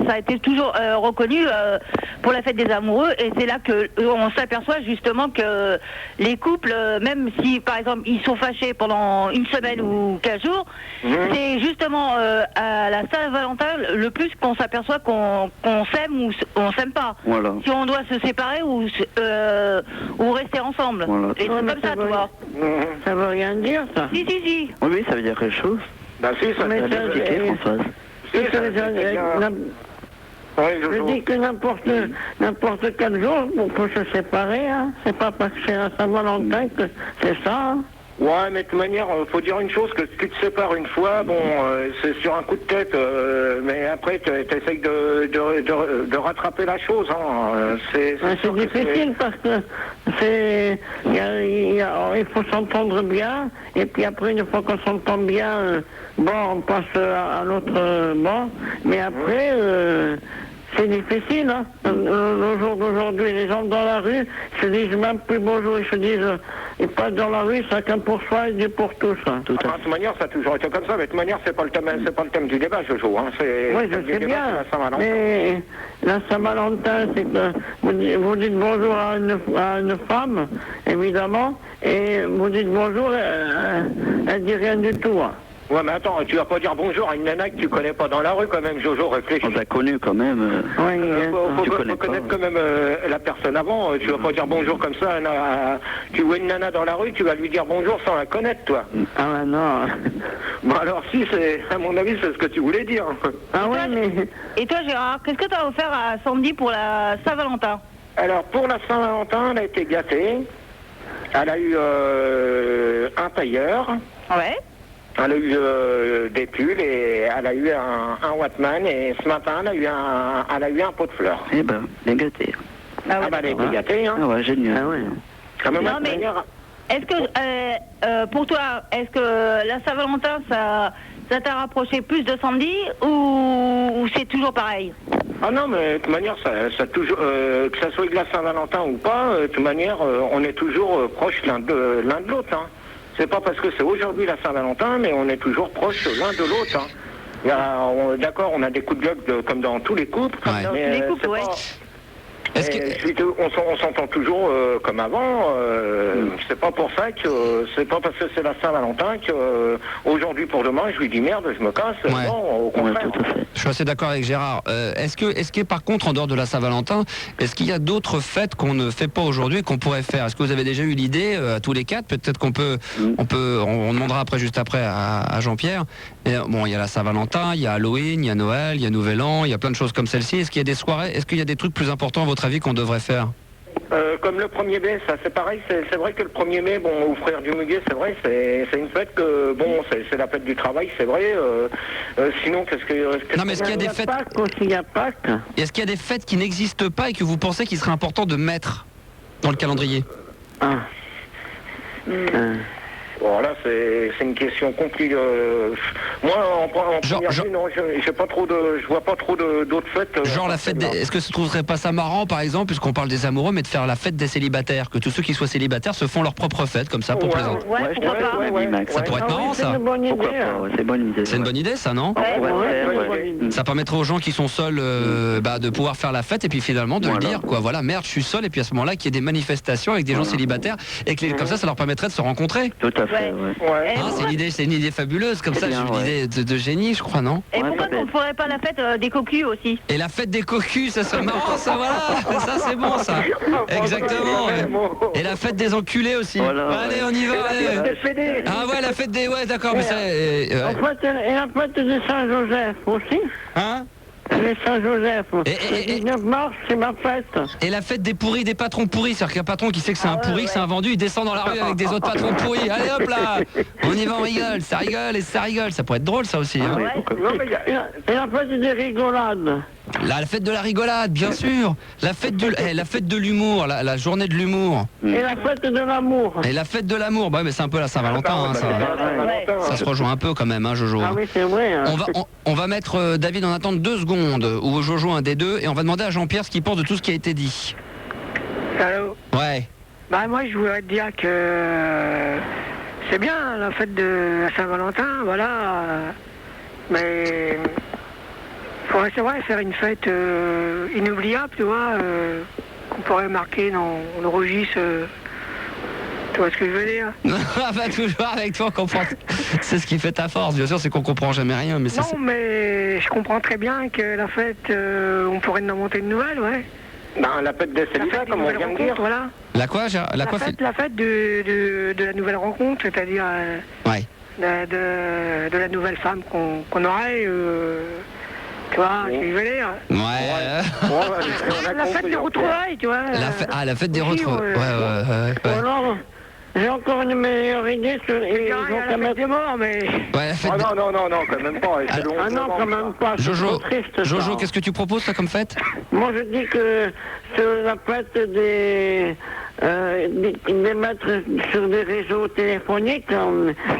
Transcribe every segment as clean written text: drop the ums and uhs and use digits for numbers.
ça a été toujours reconnu pour la fête des amoureux, et c'est là que on s'aperçoit justement que les couples, même si par exemple ils sont fâchés pendant une semaine ou 15 jours, c'est justement à la Saint-Valentin le plus qu'on s'aperçoit qu'on s'aime ou on s'aime pas. Voilà. Si on doit se séparer ou rester ensemble. Voilà. Et c'est comme ça, tu vois. Ça veut rien dire, ça. Si. Oui, ça veut dire quelque chose. Bah si, ça Mais veut ça- Expliquez, Françoise. Si, ça je Jojo. dis que n'importe quel jour, on peut se séparer, hein. C'est pas parce que c'est à Saint-Valentin que c'est ça, hein. Ouais, mais de toute manière, faut dire une chose, que si tu te sépares une fois, bon, c'est sur un coup de tête, mais après, t'essayes de rattraper la chose, hein. C'est sûr que difficile parce que il faut s'entendre bien, et puis après, une fois qu'on s'entend bien, on passe à l'autre bord, mais après, c'est difficile, hein. Le jour d'aujourd'hui, les gens dans la rue se disent même plus bonjour, ils se disent, ils passent dans la rue, chacun pour soi et Dieu pour tous, hein. de toute manière, ça a toujours été comme ça, mais de toute manière, c'est pas le thème du débat, Jojo, hein. Oui, je sais bien, mais la Saint-Valentin, c'est que vous dites bonjour à une femme, évidemment, et vous dites bonjour, elle dit rien du tout, hein. Ouais, mais attends, tu vas pas dire bonjour à une nana que tu connais pas dans la rue quand même, Jojo, réfléchis. On t'a connu quand même. Faut connais connaître pas. quand même la personne avant. Tu vas pas dire bonjour comme ça. Tu vois une nana dans la rue, tu vas lui dire bonjour sans la connaître, toi. Ah ouais, non. Bon alors si, à mon avis, c'est ce que tu voulais dire. Ah ouais, mais... Et toi, Gérard, qu'est-ce que tu as offert à Sandy pour la Saint-Valentin? Alors pour la Saint-Valentin, elle a été gâtée. Elle a eu un tailleur. Ouais. Elle a eu des pulls et elle a eu un Wattman, et ce matin elle a eu un pot de fleurs. Eh ben, bien gâté. Ah ouais, Elle a été gâtée, hein. Ah ouais, génial. Ah ouais. Quand même, Non, de mais- manière- Est-ce que, pour toi, est-ce que la Saint-Valentin, ça t'a rapproché plus de Sandy ou c'est toujours pareil? Ah non, mais de toute manière, ça toujours, que ça soit de la Saint-Valentin ou pas, de toute manière, on est toujours proches l'un de l'autre, hein. C'est pas parce que c'est aujourd'hui la Saint-Valentin, mais on est toujours proches l'un de l'autre, hein. D'accord, on a des coups de gueule comme dans tous les couples, Ouais. mais Tous les couples, c'est ouais. pas... Est-ce que- On s'entend toujours comme avant. C'est pas pour ça que c'est pas parce que c'est la Saint-Valentin que aujourd'hui pour demain je lui dis merde, je me casse. Ouais. Non, au contraire. tout à fait. Je suis assez d'accord avec Gérard. Est-ce que par contre, en dehors de la Saint-Valentin, est-ce qu'il y a d'autres fêtes qu'on ne fait pas aujourd'hui et qu'on pourrait faire? Est-ce que vous avez déjà eu l'idée, à tous les quatre? Peut-être qu'on peut, on demandera juste après à Jean-Pierre. Et, bon, il y a la Saint-Valentin, il y a Halloween, il y a Noël, il y a Nouvel An, il y a plein de choses comme celle-ci. Est-ce qu'il y a des soirées, est-ce qu'il y a des trucs plus importants à votre avis qu'on devrait faire? Comme le 1er mai, ça c'est pareil, c'est vrai que le 1er mai, bon, aux frères du Muguet, c'est vrai, c'est une fête que, bon, c'est la fête du travail, c'est vrai. Sinon, qu'est-ce que... Non, mais est-ce qu'il y a des fêtes, Pâques aussi, il y a Pâques. est-ce qu'il y a des fêtes qui n'existent pas et que vous pensez qu'il serait important de mettre dans le calendrier? Ah. Bon, là, c'est une question compliquée. Moi, en première vue, non, je vois pas trop d'autres fêtes. Genre la fête des... Est-ce que ce trouverait pas ça marrant, par exemple, puisqu'on parle des amoureux, mais de faire la fête des célibataires, que tous ceux qui soient célibataires se font leur propre fête, comme ça, pour plaisanter? Ouais, Ouais, je pourquoi dirais, pas? ouais, oui, Max. Ça pourrait être marrant, c'est ça. une bonne idée. Pourquoi pas, ouais, c'est une bonne idée. C'est une bonne idée, ça, non? On pourrait Ouais, faire, c'est une ouais. bonne idée. Ça permettrait aux gens qui sont seuls de pouvoir faire la fête et puis finalement de le Voilà. dire, quoi. Voilà, merde, je suis seul, et puis à ce moment-là, qu'il y ait des manifestations avec des gens célibataires et que comme ça leur permettrait de se rencontrer. Tout à fait, Ouais. ouais. Ouais. Et Hein, c'est une idée fabuleuse, comme C'est ça, bien, c'est une ouais. idée de génie, je crois, non? Et Ouais, pourquoi peut-être. on ne ferait pas la fête des cocus aussi? Et la fête des cocus, ça serait marrant, ça, voilà. Ça, c'est bon, ça. Exactement. Ouais. Et la fête des enculés aussi. Voilà, Allez, ouais. on y va. allez. SPD. Ah ouais, la fête des... Ouais, d'accord, mais ça... En fait, et la fête de Saint-Joseph aussi. Hein? Les Saint-Joseph. Et- Le 19 mars, c'est ma fête. Et la fête des pourris, des patrons pourris, c'est-à-dire qu'un patron qui sait que c'est un pourri, que c'est un vendu, il descend dans la rue avec des autres patrons pourris. Allez hop là, on y va, on rigole, ça rigole et ça rigole. Ça pourrait être drôle, ça aussi. Hein. Ouais. Non, mais il y a- Et la fête des rigolades. La fête de la rigolade, bien sûr. La fête de l'humour, la journée de l'humour. Et la fête de l'amour. Et la fête de l'amour, bah mais c'est un peu la Saint-Valentin. Hein, ça se rejoint un peu quand même, hein, Jojo. Ah oui, c'est vrai. Hein. On va mettre David en attente 2 secondes, ou Jojo un des deux, et on va demander à Jean-Pierre ce qu'il pense de tout ce qui a été dit. Allô. Ouais. Bah moi je voudrais te dire que c'est bien la fête de la Saint-Valentin, voilà. Mais pourrait, c'est vrai, faire une fête inoubliable, tu vois, qu'on pourrait marquer dans le registre. Tu vois ce que je veux dire? Bah, toujours avec toi, on comprend. C'est ce qui fait ta force, bien sûr, c'est qu'on comprend jamais rien. Mais non, mais je comprends très bien que la fête, on pourrait en inventer une nouvelle, ouais. Ben, la fête de Célida, comme on vient de dire. Voilà. La quoi, La fête de la nouvelle rencontre, c'est-à-dire Ouais. de la nouvelle femme qu'on aurait, tu vois, ce que je veux dire. Ouais. La fête des retrouvailles, tu vois. La fête des retrouvailles. Ouais. Alors, j'ai encore une meilleure idée sur les la fête des morts, mais... Ouais, la fête Oh, non, quand même pas. Ah non, quand même pas. c'est Jojo, trop triste, ça. Jojo, qu'est-ce que tu proposes, toi, comme fête? Moi, je dis que sur la fête des mettre sur des réseaux téléphoniques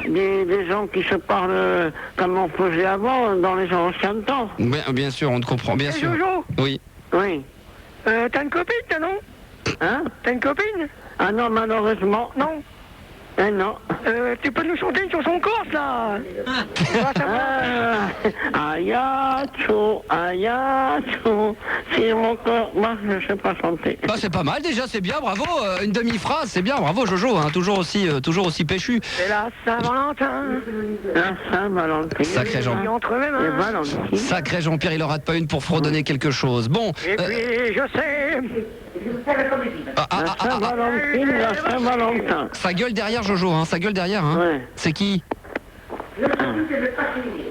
des gens qui se parlent comme on faisait avant dans les anciens temps. Bien sûr, on te comprend, bien sûr. Jojo, Oui. Oui. t'as une copine, toi, non? Hein? T'as une copine? Ah non, malheureusement. Non. Non. Tu peux nous chanter une chanson corse, là? Ayacho, c'est mon corps. Moi, je sais pas chanter. Bah, c'est pas mal déjà, c'est bien, bravo. Une demi-phrase, c'est bien, bravo Jojo, hein, toujours aussi péchu. C'est la Saint-Valentin. La Saint-Valentin. Sacré Jean. Entre mes Et mains. Valentin. Sacré Jean-Pierre, il aura pas une pour fredonner quelque chose. Bon. Et puis, je sais. La Saint-Valentin. Ça gueule derrière Jojo, hein, ça gueule derrière. Hein. Ouais. C'est qui?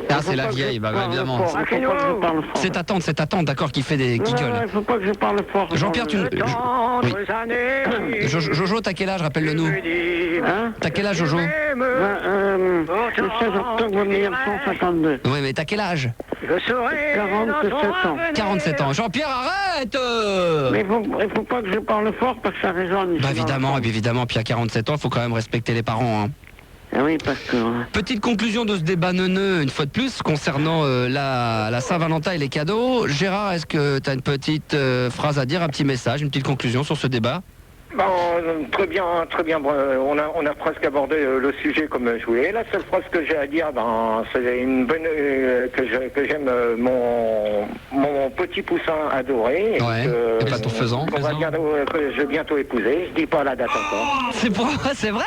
Ah, c'est la vieille, bah évidemment. C'est ta tante, d'accord, qui fait qui gueule. Il faut pas que je parle fort. Jean-Pierre, tu... Oui. Jojo, t'as quel âge, rappelle-le nous? Hein? T'as quel âge, Jojo? Le 16 octobre 1952. Oui, mais t'as quel âge? 47 ans. 47 ans. Jean-Pierre, arrête Mais il faut pas que je parle fort parce que ça résonne. Bah évidemment, puis à 47 ans, il faut quand même respecter les parents. Hein. Ah oui, parce que... Petite conclusion de ce débat neuneux, une fois de plus, concernant la Saint-Valentin et les cadeaux. Gérard, est-ce que tu as une petite phrase à dire, un petit message, une petite conclusion sur ce débat? Bon, très bien. On a presque abordé le sujet comme je voulais. La seule phrase que j'ai à dire, c'est une bonne que j'aime mon petit poussin adoré. Ouais. Et pas ton faisan. Que je vais bientôt épouser. Je dis pas la date encore. C'est vrai.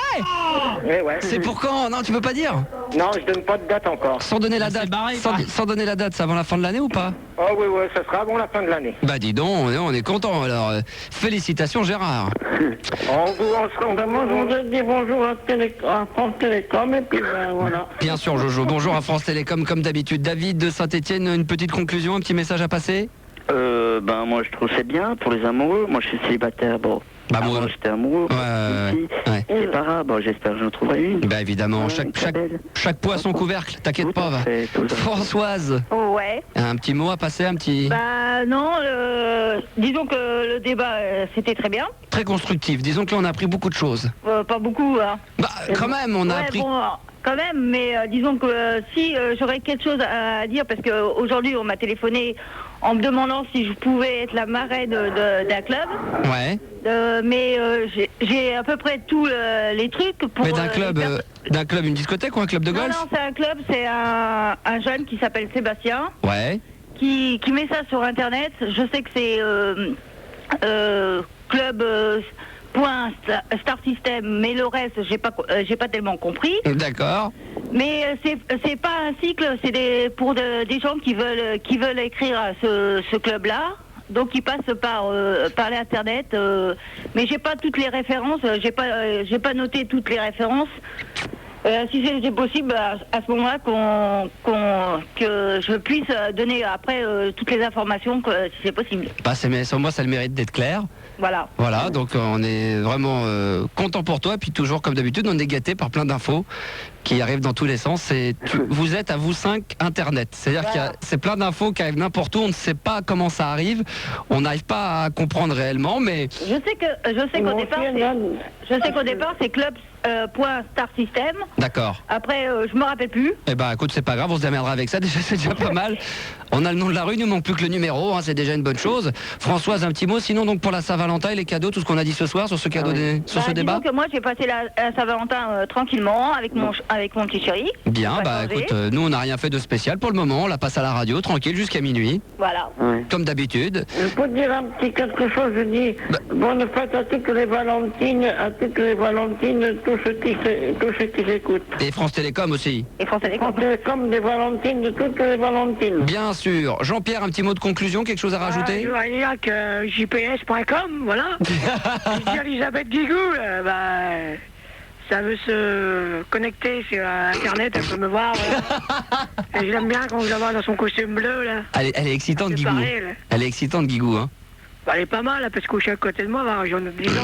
Mais ouais. C'est pour quand? Non, tu peux pas dire. Non, je donne pas de date encore. Sans donner la date. Sans donner la date, c'est avant la fin de l'année ou pas? Oh oui, ça sera avant la fin de l'année. Bah dis donc, on est content. Alors, félicitations Gérard. On vous dit bonjour à France Télécom et puis voilà. Bien sûr Jojo, bonjour à France Télécom comme d'habitude. David de Saint-Etienne, une petite conclusion, un petit message à passer? Moi je trouve c'est bien pour les amoureux. Moi je suis célibataire, bon. Bah moi j'étais amoureux. Ouais. C'est pas grave, bon, j'espère que j'en trouverai une. Bah évidemment, chaque poids son couvercle, t'inquiète pas. Va. Françoise, Ouais. un petit mot à passer, un petit... Bah non, disons que le débat, c'était très bien. Très constructif, disons que là on a appris beaucoup de choses. Pas beaucoup, hein. Bah quand même, on a Ouais, appris... bon, quand même, mais disons que si j'aurais quelque chose à dire, parce qu'aujourd'hui on m'a téléphoné en me demandant si je pouvais être la marraine d'un club. Ouais. Mais j'ai à peu près tous les trucs pour... Mais d'un club, une discothèque ou un club de golf? Non, c'est un club, c'est un jeune qui s'appelle Sébastien, Ouais. qui met ça sur Internet. Je sais que c'est club... Point Star System, mais le reste j'ai pas tellement compris. D'accord. Mais c'est pas un cycle, c'est pour des gens qui veulent écrire à ce club-là. Donc ils passent par l'internet, mais j'ai pas toutes les références, j'ai pas noté toutes les références. Si c'est possible, à ce moment-là, que je puisse donner après toutes les informations, si c'est possible. Bah, moi, ça a le mérite d'être clair. Voilà, Donc on est vraiment content pour toi. Puis toujours, comme d'habitude, on est gâté par plein d'infos qui arrivent dans tous les sens. Vous êtes à vous 5 Internet. C'est-à-dire c'est plein d'infos qui arrivent n'importe où. On ne sait pas comment ça arrive. On n'arrive pas à comprendre réellement, mais... Je sais qu'au départ, c'est club... point Star System. D'accord. Après, je me rappelle plus. Eh ben, écoute, c'est pas grave, on se démerdera avec ça. Déjà, c'est déjà pas mal. On a le nom de la rue, il nous manque plus que le numéro. Hein, c'est déjà une bonne chose. Françoise, un petit mot. Sinon, donc pour la Saint-Valentin et les cadeaux, tout ce qu'on a dit ce soir sur ce cadeau, sur ce débat. Disons que moi, j'ai passé la Saint-Valentin tranquillement avec avec mon petit chéri. Bien, On va bah changer. écoute, nous on n'a rien fait de spécial pour le moment, on la passe à la radio, tranquille, jusqu'à minuit, Voilà. Ouais. comme d'habitude. Je peux te dire un petit quelque chose, je dis, bonne fête à toutes les Valentines, tous ceux qui écoutent. Et France Télécom aussi. Et France Télécom. Comme des Valentines, de toutes les Valentines. Bien sûr. Jean-Pierre, un petit mot de conclusion, quelque chose à rajouter? Je voudrais dire que jps.com, voilà. Je dis Elisabeth Guigou, ça veut se connecter sur Internet, elle peut me voir. Et je l'aime bien quand je la vois dans son costume bleu, là. Elle est excitante, Ça fait Guigou. parler, là. Elle est excitante, Guigou, hein. Bah, elle est pas mal, là, parce qu'au à côté de moi, bah, j'en ai 10 ans.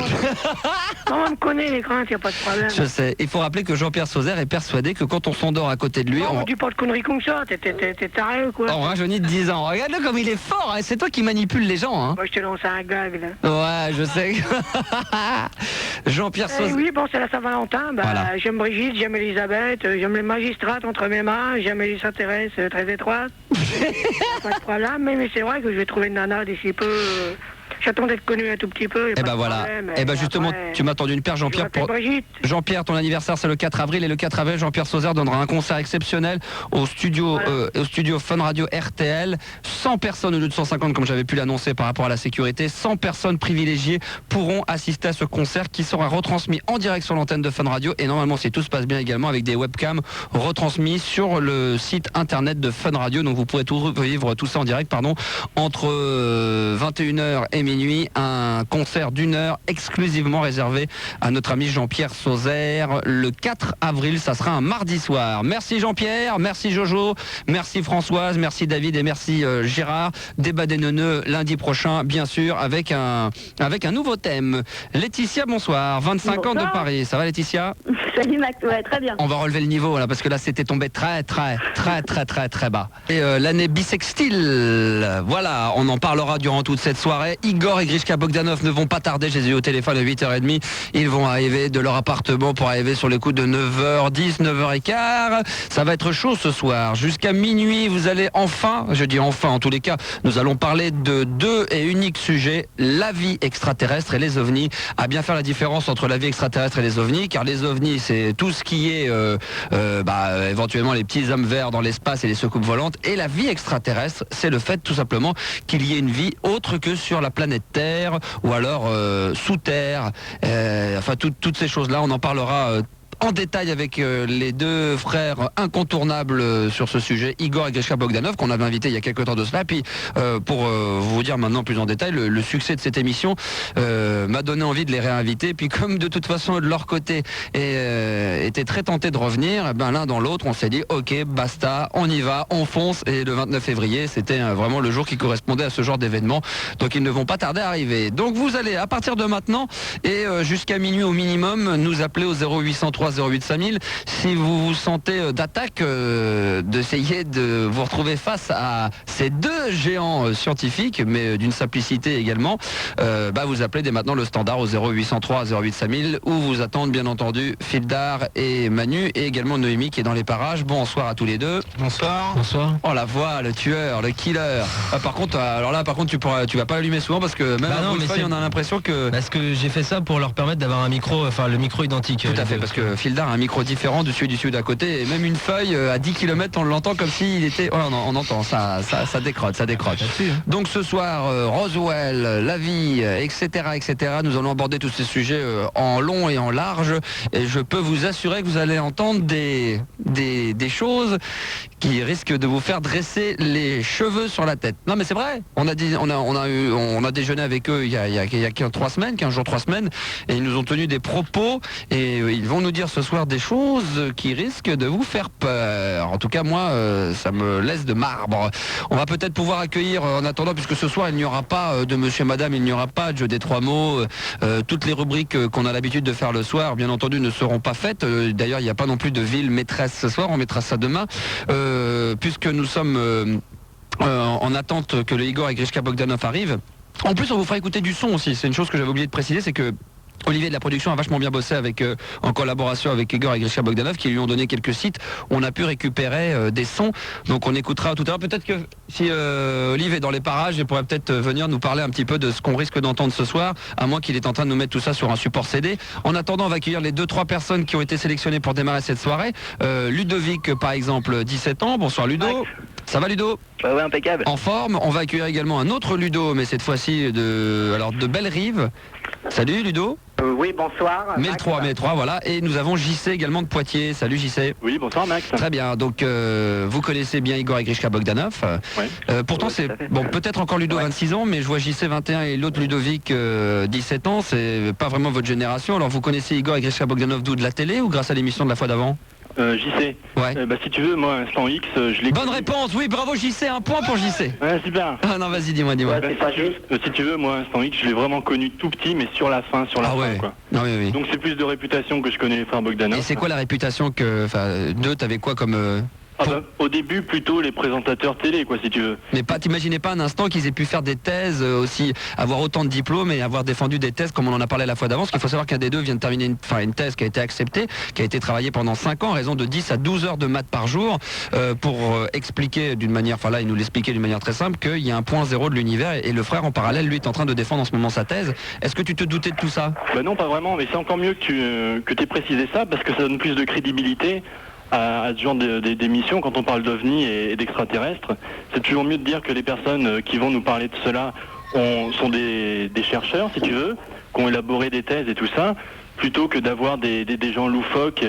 On me connaît, les grands, y a pas de problème. Je sais. Il faut rappeler que Jean-Pierre Sauzère est persuadé que quand on s'endort à côté de lui, Non, dis pas de conneries comme ça, t'es taré ou quoi? on rajeunit de 10 ans. Regarde-le comme il est fort, hein. C'est toi qui manipules les gens, hein. Moi, je te lance un gag, là. Ouais, je sais. Jean-Pierre Eh Sauzère. oui, bon, c'est la Saint-Valentin. Bah, Voilà. J'aime Brigitte, j'aime Elisabeth, j'aime les magistrates entre mes mains, j'aime les Thérèse très étroite. Pas de problème, mais c'est vrai que je vais trouver une nana d'ici peu. J'attends d'être connu un tout petit peu. Eh ben voilà. Eh ben justement, tu m'as tendu une paire, Jean-Pierre. Brigitte. Jean-Pierre, ton anniversaire c'est le 4 avril et le 4 avril, Jean-Pierre Sauzère donnera un concert exceptionnel au studio Fun Radio RTL. 100 personnes au lieu de 150 comme j'avais pu l'annoncer par rapport à la sécurité. 100 personnes privilégiées pourront assister à ce concert qui sera retransmis en direct sur l'antenne de Fun Radio et normalement si tout se passe bien également avec des webcams retransmis sur le site internet de Fun Radio. Donc vous pourrez tout vivre tout ça en direct entre 21h et minuit, un concert d'1 heure exclusivement réservé à notre ami Jean-Pierre Sauzère le 4 avril, ça sera un mardi soir. Merci Jean-Pierre, merci Jojo, merci Françoise, merci David et merci Gérard. Débat des neuneux lundi prochain bien sûr avec un nouveau thème. Laetitia, bonsoir, 25 ans de Paris, ça va Laetitia? Salut Max, ouais, très bien. On va relever le niveau là parce que là c'était tombé très bas. Et l'année bissextile, voilà, on en parlera durant toute cette soirée. Igor et Grishka Bogdanov ne vont pas tarder, je les ai eu au téléphone à 8h30. Ils vont arriver de leur appartement pour arriver sur les coups de 9h10, 9h15. Ça va être chaud ce soir. Jusqu'à minuit, vous allez enfin, je dis enfin en tous les cas, nous allons parler de deux et uniques sujets, la vie extraterrestre et les ovnis. À bien faire la différence entre la vie extraterrestre et les ovnis, car les ovnis c'est tout ce qui est éventuellement les petits hommes verts dans l'espace et les soucoupes volantes, et la vie extraterrestre c'est le fait tout simplement qu'il y ait une vie autre que sur la planète Terre ou alors sous terre, toutes ces choses là on en parlera en détail avec les deux frères incontournables sur ce sujet, Igor et Grishka Bogdanov, qu'on avait invité il y a quelques temps de cela. Puis pour vous dire maintenant plus en détail, le succès de cette émission m'a donné envie de les réinviter. Puis comme de toute façon de leur côté étaient très tentés de revenir, l'un dans l'autre on s'est dit ok basta, on y va, on fonce. Et le 29 février c'était vraiment le jour qui correspondait à ce genre d'événement. Donc ils ne vont pas tarder à arriver. Donc vous allez à partir de maintenant et jusqu'à minuit au minimum nous appeler au 0803 08 5000 si vous vous sentez d'attaque, d'essayer de vous retrouver face à ces deux géants scientifiques, mais d'une simplicité également. Vous appelez dès maintenant le standard au 0803 08 5000 où vous attendent bien entendu Fildar et Manu et également Noémie qui est dans les parages. Bonsoir à tous les deux. Bonsoir. Oh la voix, le tueur, le killer. Par contre tu vas pas allumer souvent parce que même à Bouffeuille, on a l'impression que... Parce que j'ai fait ça pour leur permettre d'avoir un micro, le micro identique. Tout à fait, parce que Fildar a un micro différent du celui d'à côté et même une feuille à 10 km on l'entend comme s'il était... Oh, on entend, ça décrotte. Donc ce soir, Roswell, la vie, etc. Nous allons aborder tous ces sujets en long et en large et je peux vous assurer que vous allez entendre des choses qui risquent de vous faire dresser les cheveux sur la tête. Non mais c'est vrai, on a déjeuné avec eux il y a 3 semaines, 15 jours, 3 semaines et ils nous ont tenu des propos et ils vont nous dire ce soir des choses qui risquent de vous faire peur. En tout cas moi ça me laisse de marbre. On va peut-être pouvoir accueillir en attendant, puisque ce soir il n'y aura pas de monsieur madame, il n'y aura pas de jeu des 3 mots, toutes les rubriques qu'on a l'habitude de faire le soir bien entendu ne seront pas faites. D'ailleurs il n'y a pas non plus de ville maîtresse ce soir, on mettra ça demain puisque nous sommes en attente que le Igor et Grishka Bogdanov arrivent. En plus on vous fera écouter du son aussi, c'est une chose que j'avais oublié de préciser, c'est que Olivier de la production a vachement bien bossé avec, en collaboration avec Igor et Grisha Bogdanov qui lui ont donné quelques sites. On a pu récupérer des sons. Donc on écoutera tout à l'heure. Peut-être que si Olivier est dans les parages, il pourrait peut-être venir nous parler un petit peu de ce qu'on risque d'entendre ce soir, à moins qu'il est en train de nous mettre tout ça sur un support CD. En attendant, on va accueillir les 2-3 personnes qui ont été sélectionnées pour démarrer cette soirée. Ludovic, par exemple, 17 ans. Bonsoir Ludo. Ça va Ludo? Ouais, impeccable. En forme. On va accueillir également un autre Ludo, mais cette fois-ci de Bellerive. Salut Ludo. Oui, bonsoir. Mais le 3, voilà. Et nous avons JC également de Poitiers. Salut JC. Oui, bonsoir Max. Très bien. Donc vous connaissez bien Igor et Grishka Bogdanov. Ouais. Pourtant Oui, c'est tout à fait. bon, peut-être encore Ludo 26 ans, mais je vois JC 21 et l'autre Ludovic 17 ans. C'est pas vraiment votre génération. Alors vous connaissez Igor et Grishka Bogdanov d'où, de la télé ou grâce à l'émission de la fois d'avant? JC. Ouais. Si tu veux, moi, Instant X, je l'ai... Bonne réponse. Oui, bravo JC. Un point pour JC. Ouais, super. Ah non, vas-y, dis-moi. C'est pas juste. Si tu veux, moi, Instant X, je l'ai vraiment connu tout petit, mais sur la fin, Ah ouais. quoi. Non, oui. Donc c'est plus de réputation que je connais les frères Bogdanov. Et c'est quoi la réputation d'eux? T'avais quoi comme Au début, plutôt les présentateurs télé, quoi, si tu veux. Mais t'imaginais pas un instant qu'ils aient pu faire des thèses aussi, avoir autant de diplômes et avoir défendu des thèses comme on en a parlé la fois d'avant. Parce qu'il faut savoir qu'un des deux vient de terminer une thèse qui a été acceptée, qui a été travaillée pendant 5 ans, à raison de 10 à 12 heures de maths par jour, pour expliquer d'une manière, enfin là il nous l'expliquait d'une manière très simple, qu'il y a un point zéro de l'univers et le frère en parallèle, lui, est en train de défendre en ce moment sa thèse. Est-ce que tu te doutais de tout ça? Non, pas vraiment, mais c'est encore mieux que tu aies précisé ça, parce que ça donne plus de crédibilité à ce genre d'émissions quand on parle d'OVNI et d'extraterrestres. C'est toujours mieux de dire que les personnes qui vont nous parler de cela sont des chercheurs, si tu veux, qui ont élaboré des thèses et tout ça, plutôt que d'avoir des gens loufoques,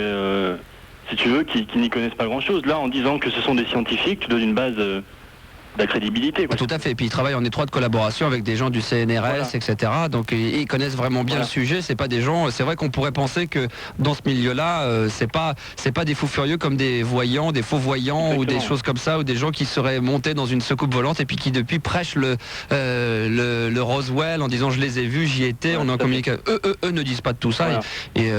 si tu veux, qui n'y connaissent pas grand-chose. Là, en disant que ce sont des scientifiques, tu donnes une base de la crédibilité, quoi. Tout à fait. Et puis ils travaillent en étroite collaboration avec des gens du CNRS, Voilà. etc. Donc ils connaissent vraiment bien le sujet. C'est pas des gens. C'est vrai qu'on pourrait penser que dans ce milieu-là, c'est pas des fous furieux comme des voyants, des faux voyants. Exactement. Ou des choses comme ça, ou des gens qui seraient montés dans une soucoupe volante et puis qui depuis prêchent le Roswell en disant je les ai vus, j'y étais. On est en communication. Eux ne disent pas de tout ça. Voilà. Et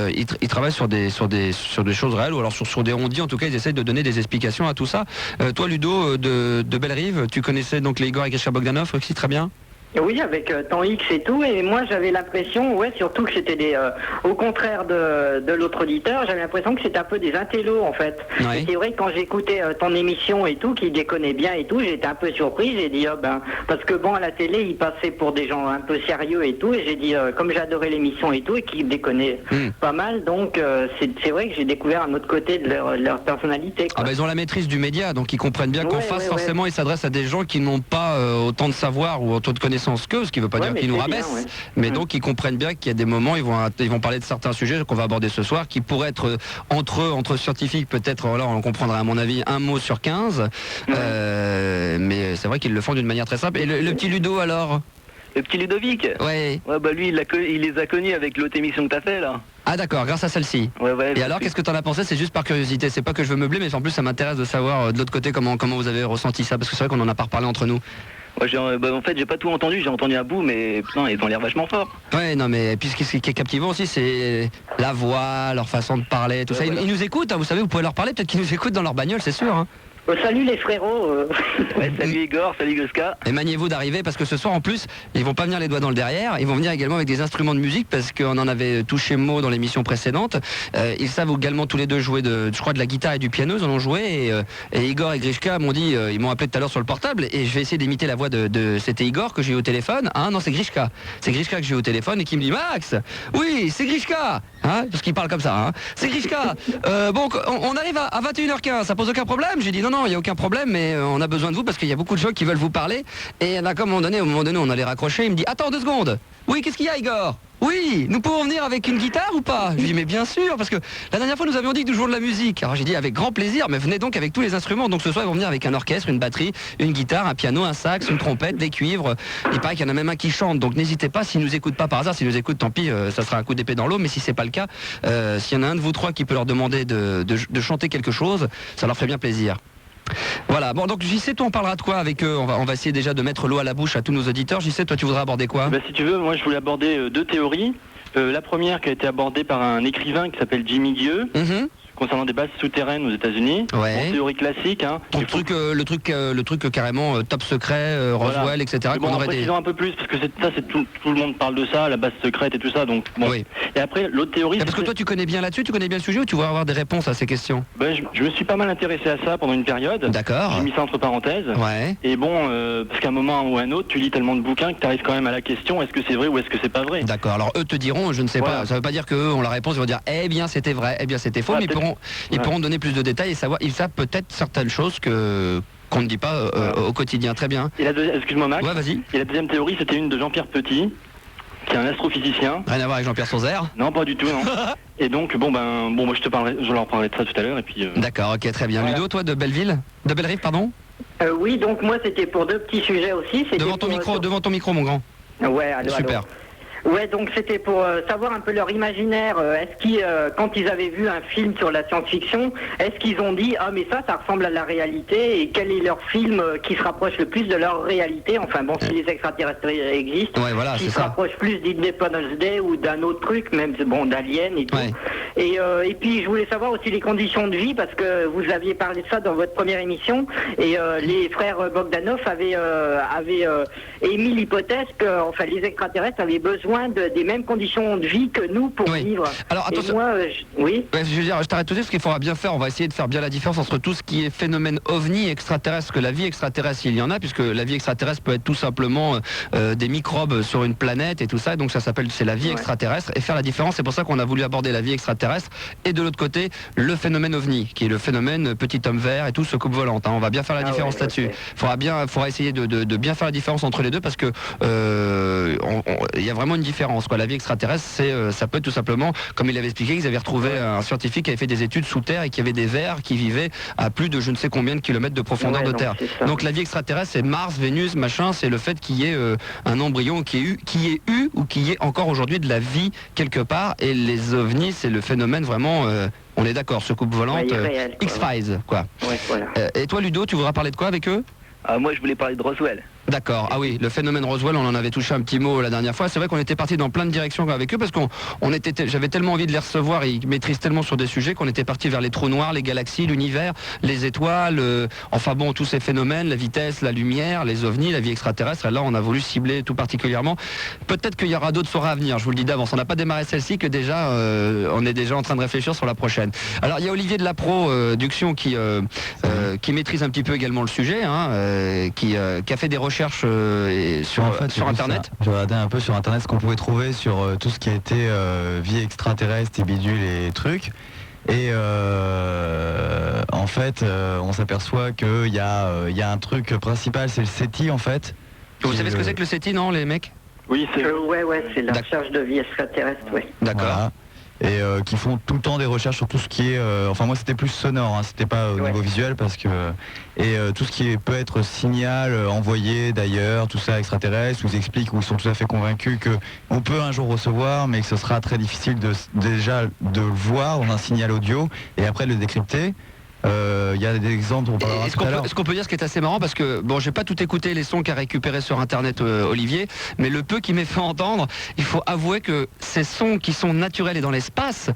ils travaillent sur des choses réelles ou alors sur des on-dit. En tout cas, ils essayent de donner des explications à tout ça. Toi, Ludo de Bellerive. Tu connaissais donc les Igor et Grishka Bogdanov aussi très bien? Oui, avec Temps X et tout, et moi j'avais l'impression, surtout que c'était au contraire de l'autre auditeur, j'avais l'impression que c'était un peu des intellos en fait. Ouais. Et c'est vrai que quand j'écoutais ton émission et tout, qui déconnait bien et tout, j'étais un peu surpris, j'ai dit, parce que bon, à la télé, ils passaient pour des gens un peu sérieux et tout, et j'ai dit, comme j'adorais l'émission et tout, et qu'ils déconnaient pas mal, donc c'est vrai que j'ai découvert un autre côté de leur personnalité, quoi. Ils ont la maîtrise du média, donc ils comprennent bien qu'en face, forcément, ils s'adressent à des gens qui n'ont pas autant de savoir ou autant de connaissances qu'eux, ce qui ne veut pas dire qu'ils nous rabaissent, mais donc ils comprennent bien qu'il y a des moments, ils vont parler de certains sujets qu'on va aborder ce soir, qui pourraient être entre scientifiques, peut-être, là on comprendrait à mon avis un mot sur 15, mais c'est vrai qu'ils le font d'une manière très simple. Et le petit Ludo alors? Le petit Ludovic? Ouais. Lui, il les a connus avec l'autre émission que t'as fait, là. Ah d'accord, grâce à celle-ci. Et alors, qu'est-ce que t'en as pensé? C'est juste par curiosité, c'est pas que je veux meubler, mais en plus ça m'intéresse de savoir de l'autre côté comment vous avez ressenti ça, parce que c'est vrai qu'on en a pas reparlé entre nous. En fait, j'ai pas tout entendu, j'ai entendu un bout, mais putain, ils ont l'air vachement forts. Ouais, non, mais puis ce qui est captivant aussi, c'est la voix, leur façon de parler, tout ça. Ils nous écoutent, vous savez, vous pouvez leur parler, peut-être qu'ils nous écoutent dans leur bagnole, c'est sûr. Salut les frérots. Salut Igor, salut Grishka. Et maniez-vous d'arriver parce que ce soir en plus, ils vont pas venir les doigts dans le derrière, ils vont venir également avec des instruments de musique parce qu'on en avait touché mot dans l'émission précédente. Ils savent également tous les deux jouer je crois de la guitare et du piano, ils en ont joué et Igor et Grishka m'ont dit, ils m'ont appelé tout à l'heure sur le portable et je vais essayer d'imiter la voix c'était Igor que j'ai eu au téléphone. Non, c'est Grishka. C'est Grishka que j'ai eu au téléphone et qui me dit Max, oui, c'est Grishka. Parce qu'il parle comme ça. C'est Grishka. Bon, on arrive à 21h15, ça pose aucun problème? J'ai dit non, il n'y a aucun problème, mais on a besoin de vous parce qu'il y a beaucoup de gens qui veulent vous parler. Et il y en a au moment donné, on allait raccrocher. Il me dit attends 2 secondes. Oui, qu'est-ce qu'il y a, Igor? Oui, nous pouvons venir avec une guitare ou pas? Je lui dis mais bien sûr, parce que la dernière fois nous avions dit que nous jouions de la musique. Alors j'ai dit avec grand plaisir, mais venez donc avec tous les instruments. Donc ce soir ils vont venir avec un orchestre, une batterie, une guitare, un piano, un sax, une trompette, des cuivres. Il paraît qu'il y en a même un qui chante. Donc n'hésitez pas, s'ils nous écoutent pas par hasard, s'ils nous écoutent tant pis, ça sera un coup d'épée dans l'eau. Mais si c'est pas le cas, s'il y en a un de vous trois qui peut leur demander de chanter quelque chose, ça leur ferait bien plaisir. Voilà, bon donc JC, toi on parlera de quoi avec eux? On va essayer déjà de mettre l'eau à la bouche à tous nos auditeurs. JC, toi tu voudrais aborder quoi? Si tu veux, moi je voulais aborder 2 théories. La première qui a été abordée par un écrivain qui s'appelle Jimmy Dieu, concernant des bases souterraines aux États-Unis. Ouais. Bon, théorie classique. Hein. Le truc carrément top secret, Roswell, Voilà. etc. Mais bon, qu'on aurait précisons un peu plus, parce que tout le monde parle de ça, la base secrète et tout ça. Donc, bon. Oui. Et après, l'autre théorie... Parce que toi, tu connais bien là-dessus, tu connais bien le sujet, ou tu vas avoir des réponses à ces questions? Je me suis pas mal intéressé à ça pendant une période. D'accord. J'ai mis ça entre parenthèses. Ouais. Et bon, parce qu'à un moment ou à un autre, tu lis tellement de bouquins que tu arrives quand même à la question, est-ce que c'est vrai ou est-ce que c'est pas vrai? D'accord, alors eux te diront, je ne sais Voilà. pas, ça veut pas dire qu'eux ont la réponse, ils vont dire, eh bien c'était vrai, eh bien c'était faux, Ah, mais ils pourront donner plus de détails et savoir, ils savent peut-être certaines choses qu'on ne dit pas au quotidien, très bien. Et excuse-moi Max. Ouais, vas-y. Et la deuxième théorie, c'était une de Jean-Pierre Petit, qui est un astrophysicien. Rien à voir avec Jean-Pierre Sauzère. Non, pas du tout, non. Et donc, moi je leur parlerai de ça tout à l'heure, et puis... D'accord, ok, très bien. Voilà. Ludo, toi de Bellerive, pardon. Oui, donc moi c'était pour deux petits sujets aussi. C'était Devant ton pour, micro, mon grand. Ouais, allô, Super. allô. Ouais, donc c'était pour savoir un peu leur imaginaire. Est-ce qu'ils, quand ils avaient vu un film sur la science-fiction, est-ce qu'ils ont dit ah mais ça ressemble à la réalité, et quel est leur film qui se rapproche le plus de leur réalité? Enfin bon, si les extraterrestres existent, Ouais, voilà, qui c'est se ça. rapproche plus d'Independence Day ou d'un autre truc, même bon d'Alien et tout. Ouais. Et puis je voulais savoir aussi les conditions de vie, parce que vous aviez parlé de ça dans votre première émission, et les frères Bogdanov avaient émis l'hypothèse que enfin les extraterrestres avaient besoin des mêmes conditions de vie que nous pour Oui. vivre. Alors, Et attention. moi, oui. Ouais, je veux dire, je t'arrête tout de suite, parce qu'il faudra bien faire, on va essayer de faire bien la différence entre tout ce qui est phénomène ovni extraterrestre, que la vie extraterrestre, il y en a, puisque la vie extraterrestre peut être tout simplement des microbes sur une planète et tout ça, et donc c'est la vie Ouais. extraterrestre, et faire la différence, c'est pour ça qu'on a voulu aborder la vie extraterrestre, et de l'autre côté, le phénomène ovni, qui est le phénomène petit homme vert et tout ce coupe volante, hein. On va bien faire la Ah différence ouais, là-dessus. ok. Faudra essayer de bien faire la différence entre les deux, parce que il y a vraiment une différence, quoi. La vie extraterrestre, ça peut être tout simplement, comme il avait expliqué, ils avaient retrouvé un scientifique qui avait fait des études sous terre et qui avait des vers qui vivaient à plus de je ne sais combien de kilomètres de profondeur Ouais, de donc terre. c'est ça. Donc la vie extraterrestre, c'est Mars, Vénus, machin, c'est le fait qu'il y ait un embryon qui ait eu ou qui ait encore aujourd'hui de la vie quelque part, et les ovnis, c'est le phénomène vraiment, on est d'accord, ce coupe volante, Ouais, irréel, quoi, X-Files, quoi. Ouais, voilà. Et toi Ludo, tu voudras parler de quoi avec eux? Moi, je voulais parler de Roswell. D'accord, ah oui, le phénomène Roswell, on en avait touché un petit mot la dernière fois. C'est vrai qu'on était parti dans plein de directions avec eux, parce j'avais tellement envie de les recevoir, et ils maîtrisent tellement sur des sujets qu'on était parti vers les trous noirs, les galaxies, l'univers, les étoiles, enfin bon, tous ces phénomènes, la vitesse, la lumière, les ovnis, la vie extraterrestre. Et là, on a voulu cibler tout particulièrement. Peut-être qu'il y aura d'autres soirées à venir, je vous le dis d'avance. On n'a pas démarré celle-ci, que déjà, on est déjà en train de réfléchir sur la prochaine. Alors, il y a Olivier de la Production qui maîtrise un petit peu également le sujet, hein, qui a fait des recherches sur Internet. J'ai regardé un peu sur Internet ce qu'on pouvait trouver sur tout ce qui était vie extraterrestre et bidule et trucs. Et en fait, on s'aperçoit qu'il y a un truc principal, c'est le SETI en fait. Vous savez ce que c'est que le SETI, non, les mecs? Oui, c'est... Ouais, c'est la D'accord. recherche de vie extraterrestre, oui. D'accord. Voilà. Et qui font tout le temps des recherches sur tout ce qui est enfin moi c'était plus sonore, hein, c'était pas au Ouais. niveau visuel, parce que tout ce qui peut être signal envoyé d'ailleurs, tout ça extraterrestre, ils expliquent, ou ils sont tout à fait convaincus que on peut un jour recevoir, mais que ce sera très difficile déjà de le voir dans un signal audio et après de le décrypter. Il y a des exemples, on parlera tout à l'heure. Ce qu'on peut dire, ce qui est assez marrant, parce que bon, j'ai pas tout écouté les sons qu'a récupéré sur Internet Olivier, mais le peu qui m'est fait entendre, il faut avouer que ces sons qui sont naturels et dans l'espace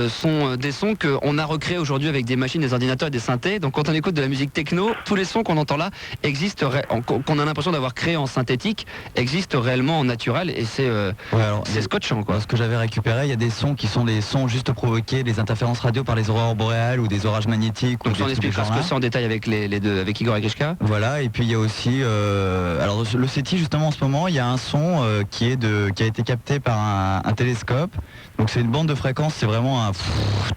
sont des sons qu'on a recréés aujourd'hui avec des machines, des ordinateurs et des synthés. Donc quand on écoute de la musique techno, tous les sons qu'on entend là existent, qu'on a l'impression d'avoir créé en synthétique, existent réellement en naturel, et c'est scotchant, quoi. Dans ce que j'avais récupéré, il y a des sons qui sont des sons juste provoqués, des interférences radio par les aurores boréales ou des orages magnétiques. Donc ça, on expliquera ce que c'est en détail avec les deux, avec Igor et Grishka. Voilà, et puis il y a aussi alors le SETI, justement, en ce moment il y a un son qui a été capté par un télescope. Donc c'est une bande de fréquences, c'est vraiment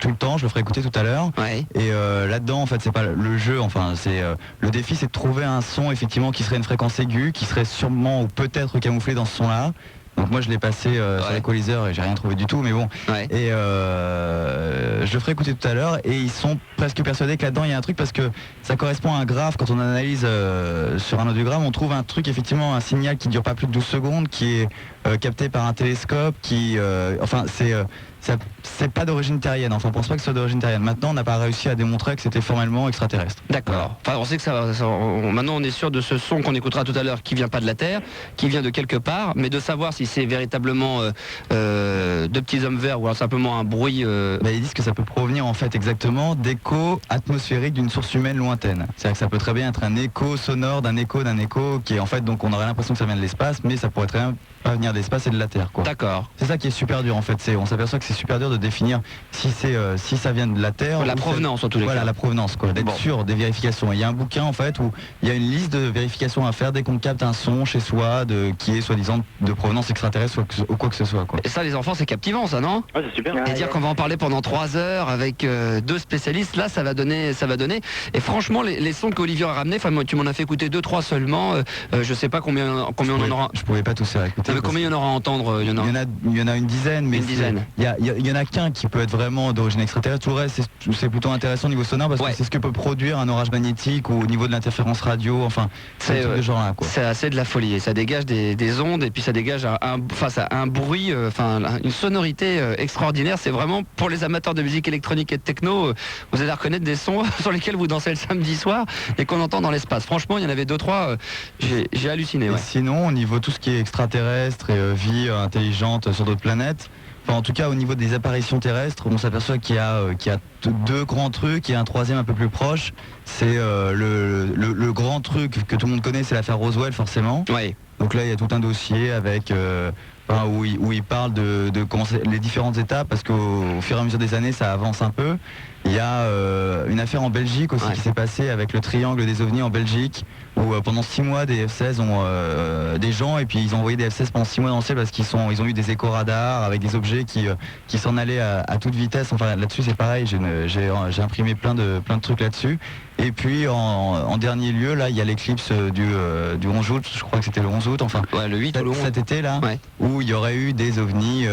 tout le temps, je le ferai écouter tout à l'heure. Ouais. Et là-dedans, en fait, c'est pas le jeu, enfin c'est le défi, c'est de trouver un son effectivement qui serait une fréquence aiguë, qui serait sûrement ou peut-être camouflé dans ce son-là. Donc moi je l'ai passé sur l'équaliseur et j'ai rien trouvé du tout, mais bon. Ouais. Et je le ferai écouter tout à l'heure, et ils sont presque persuadés que là-dedans il y a un truc, parce que ça correspond à un graphe. Quand on analyse sur un audiogramme, on trouve un truc, effectivement un signal qui dure pas plus de 12 secondes, qui est capté par un télescope, qui enfin c'est pas d'origine terrienne. Enfin, on pense pas que ce soit d'origine terrienne. Maintenant, on n'a pas réussi à démontrer que c'était formellement extraterrestre. D'accord. Enfin, on sait que maintenant, on est sûr de ce son qu'on écoutera tout à l'heure, qui vient pas de la Terre, qui vient de quelque part, mais de savoir si c'est véritablement deux petits hommes verts ou alors simplement un bruit. Ils disent que ça peut provenir en fait exactement d'échos atmosphériques d'une source humaine lointaine. C'est-à-dire que ça peut très bien être un écho sonore d'un écho qui est en fait, donc on aurait l'impression que ça vient de l'espace, mais ça pourrait très bien pas venir de l'espace et de la Terre, quoi. D'accord. C'est ça qui est super dur en fait. On s'aperçoit que c'est super dur de définir si ça vient de la Terre. La provenance en tous les cas. Voilà, la provenance, quoi. D'être sûr des vérifications. Il y a un bouquin en fait où il y a une liste de vérifications à faire dès qu'on capte un son chez soi qui est soi-disant de provenance extraterrestre ou quoi que ce soit, quoi. Et ça, les enfants, c'est captivant, ça, non? Ouais, c'est super. Et dire qu'on va en parler pendant 3 heures avec 2 spécialistes, là, ça va donner. Et franchement, les sons qu'Olivier a ramenés, moi, tu m'en as fait écouter 2-3 seulement. Je sais pas combien on en aura. Je pouvais pas tous faire écouter. Mais combien il y en aura à entendre? Il y en a une dizaine, mais il y en a qu'un qui peut être vraiment d'origine extraterrestre. Tout le reste, c'est plutôt intéressant au niveau sonore parce que c'est ce que peut produire un orage magnétique ou au niveau de l'interférence radio. Enfin, c'est ce genre-là, quoi. C'est assez de la folie. Et ça dégage des ondes et puis ça dégage un bruit, une sonorité extraordinaire. C'est vraiment pour les amateurs de musique électronique et de techno. Vous allez reconnaître des sons sur lesquels vous dansez le samedi soir et qu'on entend dans l'espace. Franchement, il y en avait 2-3. J'ai halluciné. Et sinon, au niveau tout ce qui est extraterrestre et vie intelligente sur d'autres planètes. Enfin, en tout cas, au niveau des apparitions terrestres, on s'aperçoit qu'il y a 2 grands trucs et un troisième un peu plus proche. C'est le grand truc que tout le monde connaît, c'est l'affaire Roswell, forcément. Ouais. Donc là, il y a tout un dossier avec où il parle de comment les différentes étapes, parce qu'au fur et à mesure des années, ça avance un peu. Il y a une affaire en Belgique aussi qui s'est passée avec le triangle des ovnis en Belgique, où pendant 6 mois des F-16 ont des gens, et puis ils ont envoyé des F-16 pendant 6 mois dans le ciel parce qu'ils ont eu des écho-radars avec des objets qui s'en allaient à toute vitesse. Enfin, là-dessus c'est pareil, j'ai imprimé plein de trucs là-dessus. Et puis en dernier lieu, là, il y a l'éclipse du 11 août, je crois que c'était le 11 août, enfin le 8 ou le 11. Cet été là, où il y aurait eu des ovnis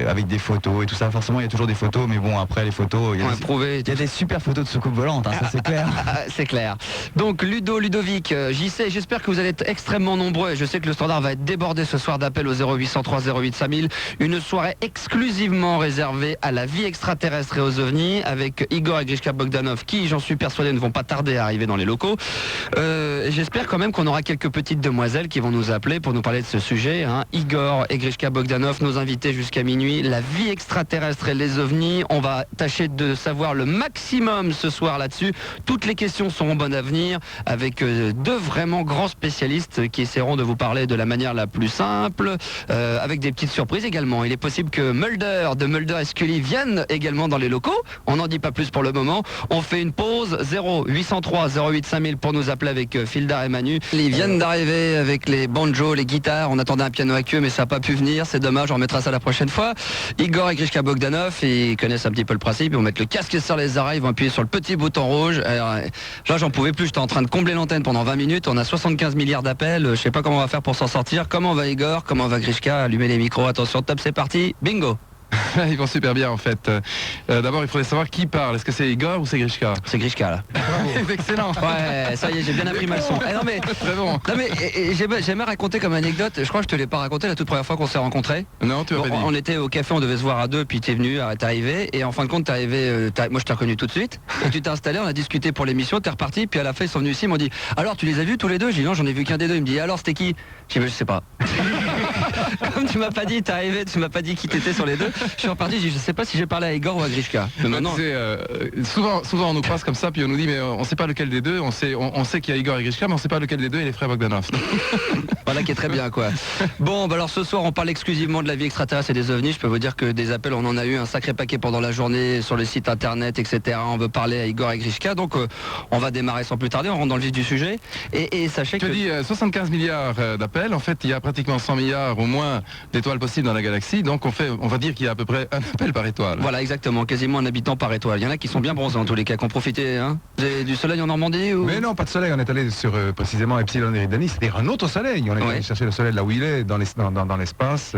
avec des photos et tout ça. Forcément, il y a toujours des photos, mais bon, après les photos, il y a des super photos de soucoupes volantes, ça c'est clair. C'est clair. Donc Ludovic, JC, j'espère que vous allez être extrêmement nombreux. Et je sais que le standard va être débordé ce soir d'appels au 0803 08 5000. Une soirée exclusivement réservée à la vie extraterrestre et aux ovnis, avec Igor et Grishka Bogdanov, qui, j'en suis persuadé, ne vont pas tarder à arriver dans les locaux. J'espère quand même qu'on aura quelques petites demoiselles qui vont nous appeler pour nous parler de ce sujet. Igor et Grishka Bogdanov, nos invités jusqu'à minuit. La vie extraterrestre et les ovnis. On va tâcher de savoir le maximum ce soir là-dessus. Toutes les questions seront bonnes à venir, avec 2 vraiment grands spécialistes qui essaieront de vous parler de la manière la plus simple, avec des petites surprises également. Il est possible que Mulder de Mulder et Scully viennent également dans les locaux. On n'en dit pas plus pour le moment. On fait une pause. 0803 08 5000 pour nous appeler avec Fildar et Manu. Ils viennent d'arriver avec les banjos, les guitares. On attendait un piano à queue, mais ça n'a pas pu venir. C'est dommage, on remettra ça la prochaine fois. Igor et Grishka Bogdanov, ils connaissent un petit peu le principe. Ils vont mettre le casque sur les oreilles, ils vont appuyer sur le petit bouton rouge. Alors, là, j'en pouvais plus. J'étais en train de combler l'antenne pendant 20 minutes. On a 75 milliards d'appels. Je sais pas comment on va faire pour s'en sortir. Comment va Igor? Comment va Grishka? Allumez les micros. Attention, top, c'est parti. Bingo. Ils vont super bien en fait. D'abord il faudrait savoir qui parle. Est-ce que c'est Igor ou c'est Grishka? C'est Grishka là. Excellent. Ouais, ça y est, j'ai bien appris ma leçon. Non mais, très bon. Non mais j'aimais raconter comme anecdote. Je crois que je te l'ai pas raconté la toute première fois qu'on s'est rencontrés. Non, tu m'as pas dit. On était au café, on devait se voir à 2, puis t'es venu, t'es arrivé, et en fin de compte t'es arrivé. Moi je t'ai reconnu tout de suite. Et tu t'es installé, on a discuté pour l'émission, t'es reparti, puis à la fin ils sont venus ici, ils m'ont dit alors tu les as vus tous les deux? J'ai dit non, j'en ai vu qu'un des deux. Il me dit alors c'était qui? J'ai dit je sais pas. Comme tu m'as pas dit, t'es arrivé, tu m'as pas dit qui t'étais sur les deux. Je suis reparti, j'ai dit je sais pas si j'ai parlé à Igor ou à Grishka. Mais maintenant... souvent on nous croise comme ça, puis on nous dit mais on sait pas lequel des deux. On sait qu'il y a Igor et Grishka, mais on sait pas lequel des deux est les frères Bogdanov. Voilà qui est très bien quoi. Bon, alors ce soir on parle exclusivement de la vie extraterrestre et des ovnis. Je peux vous dire que des appels, on en a eu un sacré paquet pendant la journée sur le site internet, etc. On veut parler à Igor et Grishka, donc on va démarrer sans plus tarder. On rentre dans le vif du sujet. Et sachez que... Je te dis 75 milliards d'appels. En fait, il y a pratiquement 100 milliards au moins d'étoiles possibles dans la galaxie. Donc on va dire qu'il y a à peu près un appel par étoile. Voilà, exactement, quasiment un habitant par étoile. Il y en a qui sont bien bronzés en tous les cas, qui ont profité du soleil en Normandie ou... Mais non, pas de soleil, on est allé sur précisément Epsilon Eridani, c'est-à-dire un autre soleil. On est allé chercher le soleil là où il est, dans l'espace,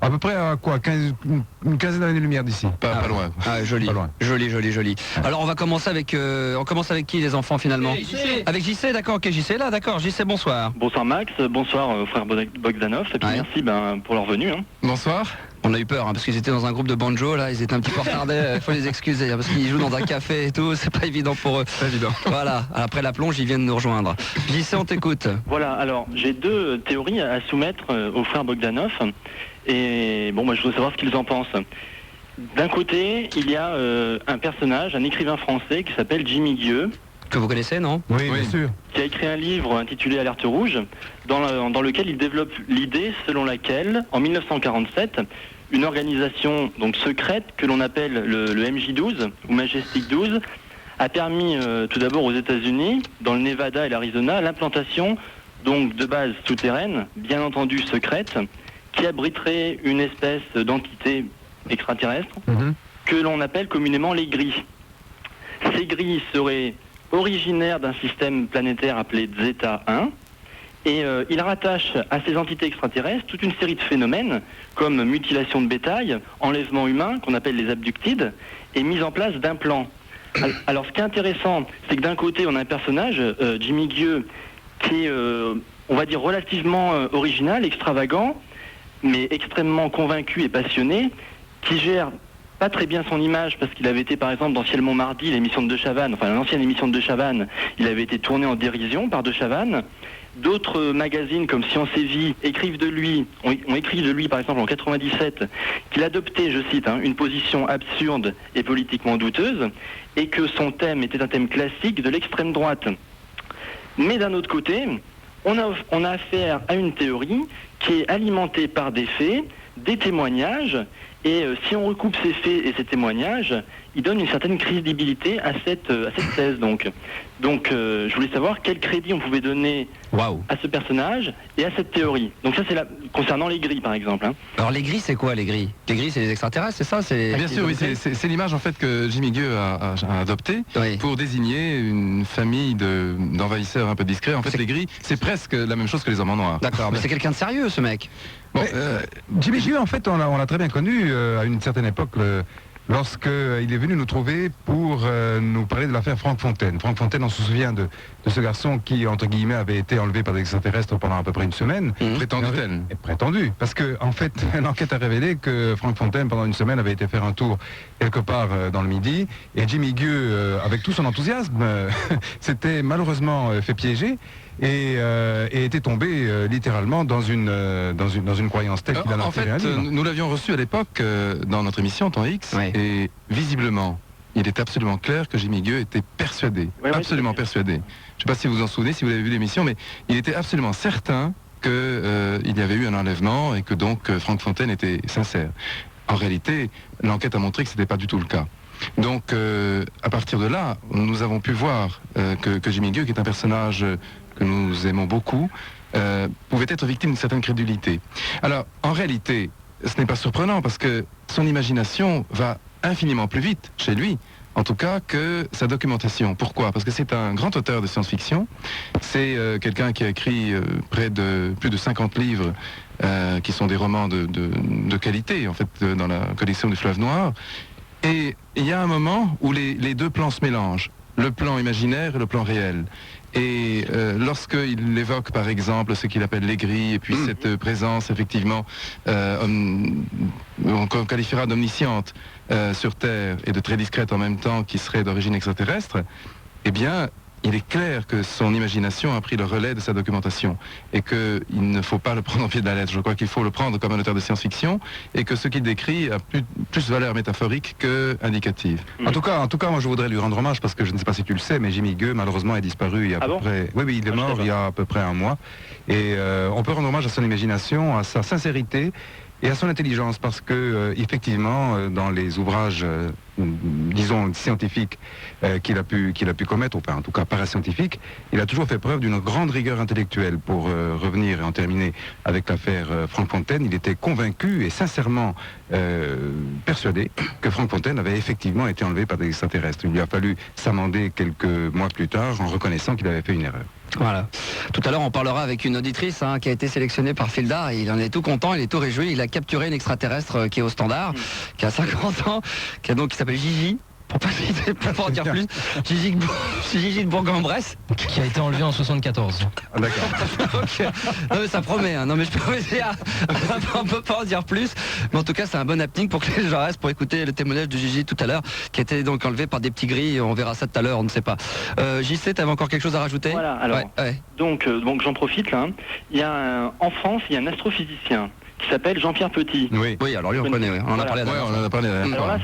à peu près à quoi, une quinzaine d'années-lumière d'ici. Pas loin. Ah, joli, joli. Alors on va commencer avec qui les enfants finalement? Avec JC, d'accord, ok, JC là, d'accord, JC, bonsoir. Bonsoir Max, bonsoir frère Bogdanov, et puis merci pour leur venue. Bonsoir. On a eu peur, hein, parce qu'ils étaient dans un groupe de banjo, là, ils étaient un petit peu retardés, il faut les excuser, hein, parce qu'ils jouent dans un café et tout, c'est pas évident pour eux. Pas évident. Voilà, après la plonge, ils viennent nous rejoindre. JC, on t'écoute. Voilà, alors j'ai deux théories à soumettre aux frères Bogdanov, et bon, moi je veux savoir ce qu'ils en pensent. D'un côté, il y a un personnage, un écrivain français qui s'appelle Jimmy Guieux. Que vous connaissez, non? Oui, bien sûr. Qui a écrit un livre intitulé Alerte rouge, dans lequel il développe l'idée selon laquelle, en 1947, une organisation donc secrète que l'on appelle le MJ12 ou Majestic 12 a permis tout d'abord aux États-Unis, dans le Nevada et l'Arizona, l'implantation donc de bases souterraines, bien entendu secrètes, qui abriteraient une espèce d'entité extraterrestre que l'on appelle communément les gris. Ces gris seraient originaires d'un système planétaire appelé Zeta 1, et il rattache à ces entités extraterrestres toute une série de phénomènes comme mutilation de bétail, enlèvement humain, qu'on appelle les abductides, et mise en place d'implants. Alors ce qui est intéressant, c'est que d'un côté on a un personnage, Jimmy Guieux, qui est, on va dire, relativement original, extravagant, mais extrêmement convaincu et passionné, qui gère pas très bien son image parce qu'il avait été par exemple dans Ciel Montmardi, l'émission de De Chavannes, enfin l'ancienne émission de De Chavannes, il avait été tourné en dérision par De Chavannes. D'autres magazines comme Science et Vie écrivent de lui, ont écrit de lui par exemple en 97 qu'il adoptait, je cite, une position absurde et politiquement douteuse et que son thème était un thème classique de l'extrême droite. Mais d'un autre côté, on a affaire à une théorie qui est alimentée par des faits, des témoignages, et si on recoupe ces faits et ces témoignages, il donne une certaine crédibilité à cette thèse. Donc je voulais savoir quel crédit on pouvait donner à ce personnage et à cette théorie. Donc ça c'est concernant les gris par exemple. Alors les gris c'est quoi les gris? Les gris c'est les extraterrestres, c'est ça? Bien sûr, oui, c'est l'image en fait que Jimmy Guieux a adoptée pour désigner une famille d'envahisseurs un peu discrets. En fait les gris c'est presque la même chose que les hommes en noir. D'accord, mais c'est quelqu'un de sérieux ce mec. Bon, Jimmy Guieux, en fait, on l'a très bien connu à une certaine époque, lorsqu'il est venu nous trouver pour nous parler de l'affaire Franck Fontaine. Franck Fontaine, on se souvient de ce garçon qui, entre guillemets, avait été enlevé par des extraterrestres pendant à peu près une semaine. Prétendu-t-elle. Prétendu, parce que, en fait, l'enquête a révélé que Franck Fontaine, pendant une semaine, avait été faire un tour quelque part dans le Midi, et Jimmy Guieux, avec tout son enthousiasme, s'était malheureusement fait piéger. Et était tombé littéralement dans une croyance telle qu'il en a en fait, nous l'avions reçu à l'époque dans notre émission Temps X, et visiblement, il était absolument clair que Jimmy Guieux était persuadé, absolument persuadé. Je ne sais pas si vous vous en souvenez, si vous avez vu l'émission, mais il était absolument certain qu'il y avait eu un enlèvement et que donc Franck Fontaine était sincère. En réalité, l'enquête a montré que ce n'était pas du tout le cas. Donc, à partir de là, nous avons pu voir que Jimmy Guieux, qui est un personnage que nous aimons beaucoup, pouvait être victime d'une certaine crédulité. Alors, en réalité, ce n'est pas surprenant parce que son imagination va infiniment plus vite chez lui, en tout cas, que sa documentation. Pourquoi? Parce que c'est un grand auteur de science-fiction. C'est quelqu'un qui a écrit plus de 50 livres qui sont des romans de qualité, en fait, dans la collection du Fleuve Noir. Et il y a un moment où les deux plans se mélangent, le plan imaginaire et le plan réel. Et lorsqu'il évoque par exemple ce qu'il appelle les gris, et puis cette présence effectivement, on qualifiera d'omnisciente sur Terre et de très discrète en même temps, qui serait d'origine extraterrestre, eh bien il est clair que son imagination a pris le relais de sa documentation et qu'il ne faut pas le prendre au pied de la lettre. Je crois qu'il faut le prendre comme un auteur de science-fiction et que ce qu'il décrit a plus valeur métaphorique que indicative. En tout cas, moi je voudrais lui rendre hommage parce que je ne sais pas si tu le sais, mais Jimmy Guieux malheureusement est disparu il y a à peu près... Oui, il est mort il y a à peu près un mois. Et on peut rendre hommage à son imagination, à sa sincérité et à son intelligence, parce que effectivement, dans les ouvrages, disons scientifiques qu'il a pu commettre, enfin en tout cas parascientifiques, il a toujours fait preuve d'une grande rigueur intellectuelle. Pour revenir et en terminer avec l'affaire Franck Fontaine, il était convaincu et sincèrement persuadé que Franck Fontaine avait effectivement été enlevé par des extraterrestres. Il lui a fallu s'amender quelques mois plus tard en reconnaissant qu'il avait fait une erreur. Voilà. Tout à l'heure, on parlera avec une auditrice qui a été sélectionnée par Fildar. Il en est tout content, il est tout réjoui. Il a capturé une extraterrestre qui est au standard, qui a 50 ans, qui s'appelle Gigi. pour pas en dire plus, Gigi de Bourg-en-Bresse. Qui a été enlevé en 74. Ah, d'accord. Donc, non mais ça promet, hein. Non mais je peux essayer on peut pas en dire plus. Mais en tout cas c'est un bon happening pour que les gens restent pour écouter le témoignage de Gigi tout à l'heure, qui a été donc enlevé par des petits gris, on verra ça tout à l'heure, on ne sait pas. JC, t'avais encore quelque chose à rajouter? Voilà, alors, ouais. Donc j'en profite là. Il y a en France, il y a un astrophysicien qui s'appelle Jean-Pierre Petit. Oui, alors lui on connaît, on en a parlé. On en a parlé. Alors là,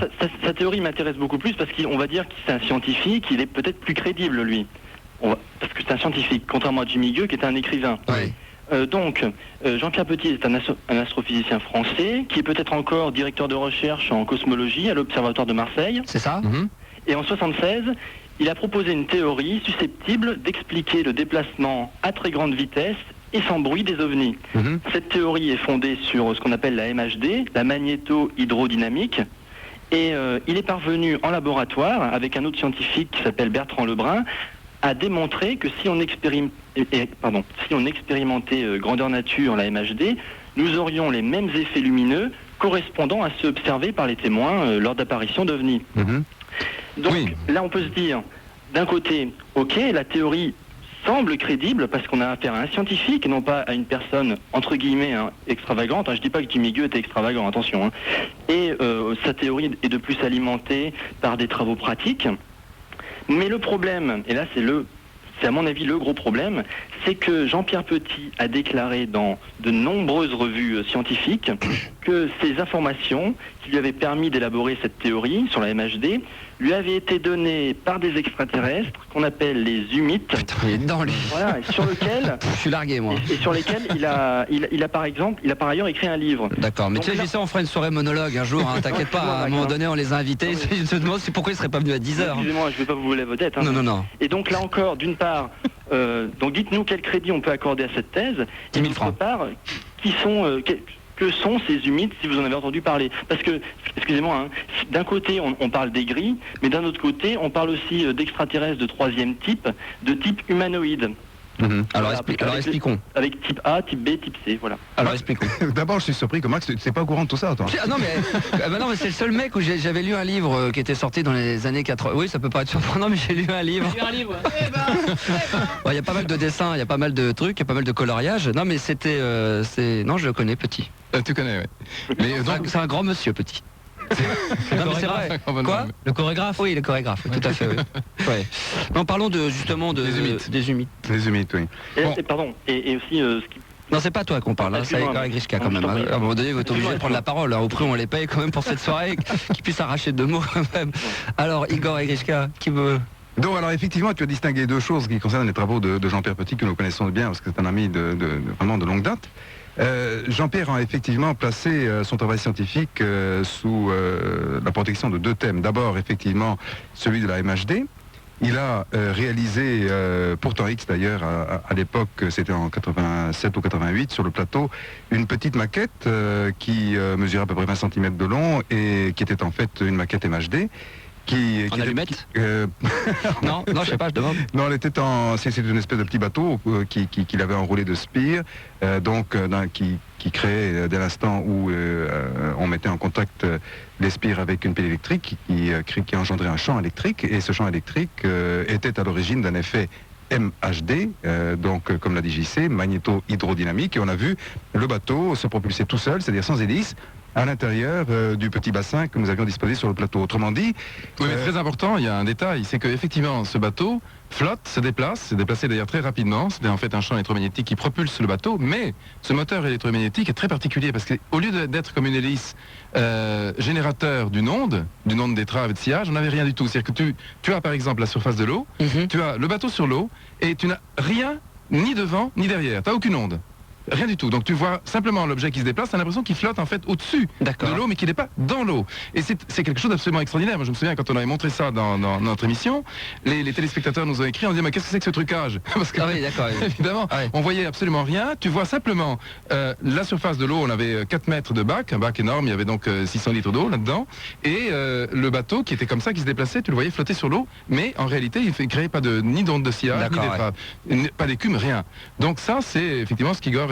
sa théorie m'intéresse beaucoup plus parce qu'on va dire que c'est un scientifique, il est peut-être plus crédible lui. Parce que c'est un scientifique, contrairement à Jimmy Gueux qui est un écrivain. Oui. Donc, Jean-Pierre Petit est un astrophysicien français qui est peut-être encore directeur de recherche en cosmologie à l'Observatoire de Marseille. C'est ça. Et en 76, il a proposé une théorie susceptible d'expliquer le déplacement à très grande vitesse et sans bruit des ovnis. Cette théorie est fondée sur ce qu'on appelle la MHD, la magnéto-hydrodynamique, et il est parvenu en laboratoire, avec un autre scientifique qui s'appelle Bertrand Lebrun, à démontrer que si on expérimentait grandeur nature, la MHD, nous aurions les mêmes effets lumineux correspondant à ceux observés par les témoins lors d'apparitions d'ovnis. Donc là on peut se dire, d'un côté, ok, la théorie semble crédible parce qu'on a affaire à un scientifique et non pas à une personne entre guillemets extravagante. Je dis pas que Jimmy Gueux était extravagant, attention. Et sa théorie est de plus alimentée par des travaux pratiques. Mais le problème, et là c'est à mon avis le gros problème, c'est que Jean-Pierre Petit a déclaré dans de nombreuses revues scientifiques que ces informations qui lui avaient permis d'élaborer cette théorie sur la MHD lui avaient été données par des extraterrestres qu'on appelle les humites. Putain, il est dedans lui. Voilà, et sur lequel je suis largué moi. Et sur lesquels il a par ailleurs écrit un livre. D'accord, mais tu sais, on fera une soirée monologue un jour, t'inquiète pas, à un moment donné on les a invités, je te demande pourquoi ils seraient pas venus à 10h. Excusez-moi, je vais pas vous voler vos têtes. Non. Et donc là encore, d'une part, donc dites-nous quel crédit on peut accorder à cette thèse, et d'autre part, que sont ces humides si vous en avez entendu parler? Parce que, excusez-moi, d'un côté on parle des gris, mais d'un autre côté on parle aussi d'extraterrestres de troisième type, de type humanoïde. Alors expliquons. Avec type A, type B, type C, voilà. Alors expliquons. D'abord je suis surpris que Max, tu n'es pas au courant de tout ça, toi. Non mais c'est le seul mec où j'avais lu un livre qui était sorti dans les années 80. Oui, ça peut pas être surprenant, mais j'ai lu un livre. Il y a pas mal de dessins, il y a pas mal de trucs, il y a pas mal de coloriage. Non mais c'était... Non, je le connais, Petit. Tu connais, oui. Mais c'est un grand monsieur, Petit. Non, mais c'est vrai. Quoi? Le chorégraphe? Oui, le chorégraphe, tout à fait, oui. Ouais. Non, parlons justement des humides. Les humides, oui. Et aussi ce qui... Non, c'est pas toi qu'on parle, c'est Igor Grishka quand même. À un moment donné, vous êtes obligé de prendre la parole. Au prix, on les paye quand même pour cette soirée, qu'ils puissent arracher 2 mots quand même. Alors, Igor Grishka, qui veut... Donc, alors effectivement, tu as distingué 2 choses qui concernent les travaux de Jean-Pierre Petit, que nous connaissons bien, parce que c'est un ami vraiment de longue date. Jean-Pierre a effectivement placé son travail scientifique sous la protection de 2 thèmes. D'abord, effectivement, celui de la MHD. Il a réalisé, pour Temps X d'ailleurs, à l'époque, c'était en 87 ou 88, sur le plateau, une petite maquette qui mesurait à peu près 20 cm de long et qui était en fait une maquette MHD. En allumette Non, je sais pas, je demande. Non, elle était c'est une espèce de petit bateau qu'il avait enroulé de spire, qui créait dès l'instant où on mettait en contact les spires avec une pile électrique qui engendrait un champ électrique, et ce champ électrique était à l'origine d'un effet MHD, donc comme l'a dit JC, magnéto-hydrodynamique, et on a vu le bateau se propulser tout seul, c'est-à-dire sans hélice, à l'intérieur du petit bassin que nous avions disposé sur le plateau. Autrement dit... Oui, mais très important, il y a un détail, c'est qu'effectivement, ce bateau flotte, s'est déplacé d'ailleurs très rapidement, c'est en fait un champ électromagnétique qui propulse le bateau, mais ce moteur électromagnétique est très particulier, parce qu'au lieu d'être comme une hélice générateur d'une onde d'étrave et de sillage, on n'avait rien du tout. C'est-à-dire que tu as par exemple la surface de l'eau, tu as le bateau sur l'eau, et tu n'as rien ni devant ni derrière, tu n'as aucune onde. Rien du tout. Donc tu vois simplement l'objet qui se déplace, tu as l'impression qu'il flotte en fait au-dessus de l'eau, mais qu'il n'est pas dans l'eau. Et c'est quelque chose d'absolument extraordinaire. Moi je me souviens quand on avait montré ça dans notre émission, les téléspectateurs nous ont écrit, on disait mais qu'est-ce que c'est que ce trucage? Parce que évidemment, on voyait absolument rien. Tu vois simplement la surface de l'eau, on avait 4 mètres de bac, un bac énorme, il y avait donc 600 litres d'eau là-dedans, et le bateau qui était comme ça, qui se déplaçait, tu le voyais flotter sur l'eau, mais en réalité il ne créait pas ni d'onde de sillage, ni d'étrave, pas d'écume, rien. Donc ça c'est effectivement ce qu'Igor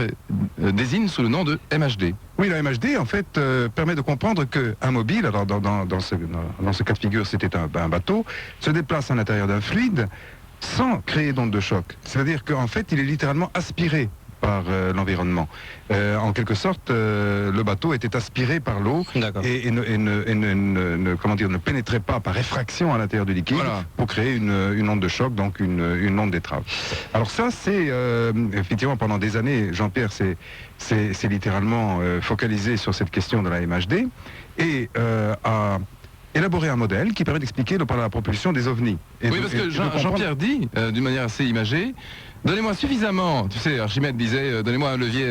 désigne sous le nom de MHD. Oui, la MHD, en fait, permet de comprendre qu'un mobile, alors dans ce cas de figure, c'était un bateau, se déplace à l'intérieur d'un fluide sans créer d'onde de choc. C'est-à-dire qu'en fait, il est littéralement aspiré par l'environnement. En quelque sorte, le bateau était aspiré par l'eau et ne pénétrait pas par effraction à l'intérieur du liquide pour créer une onde de choc, donc une onde d'étrave. Alors ça, c'est effectivement pendant des années, Jean-Pierre s'est littéralement focalisé sur cette question de la MHD et a élaboré un modèle qui permet d'expliquer la propulsion des ovnis. Oui, parce que Jean-Pierre dit, d'une manière assez imagée, donnez-moi suffisamment, tu sais, Archimède disait, donnez-moi un levier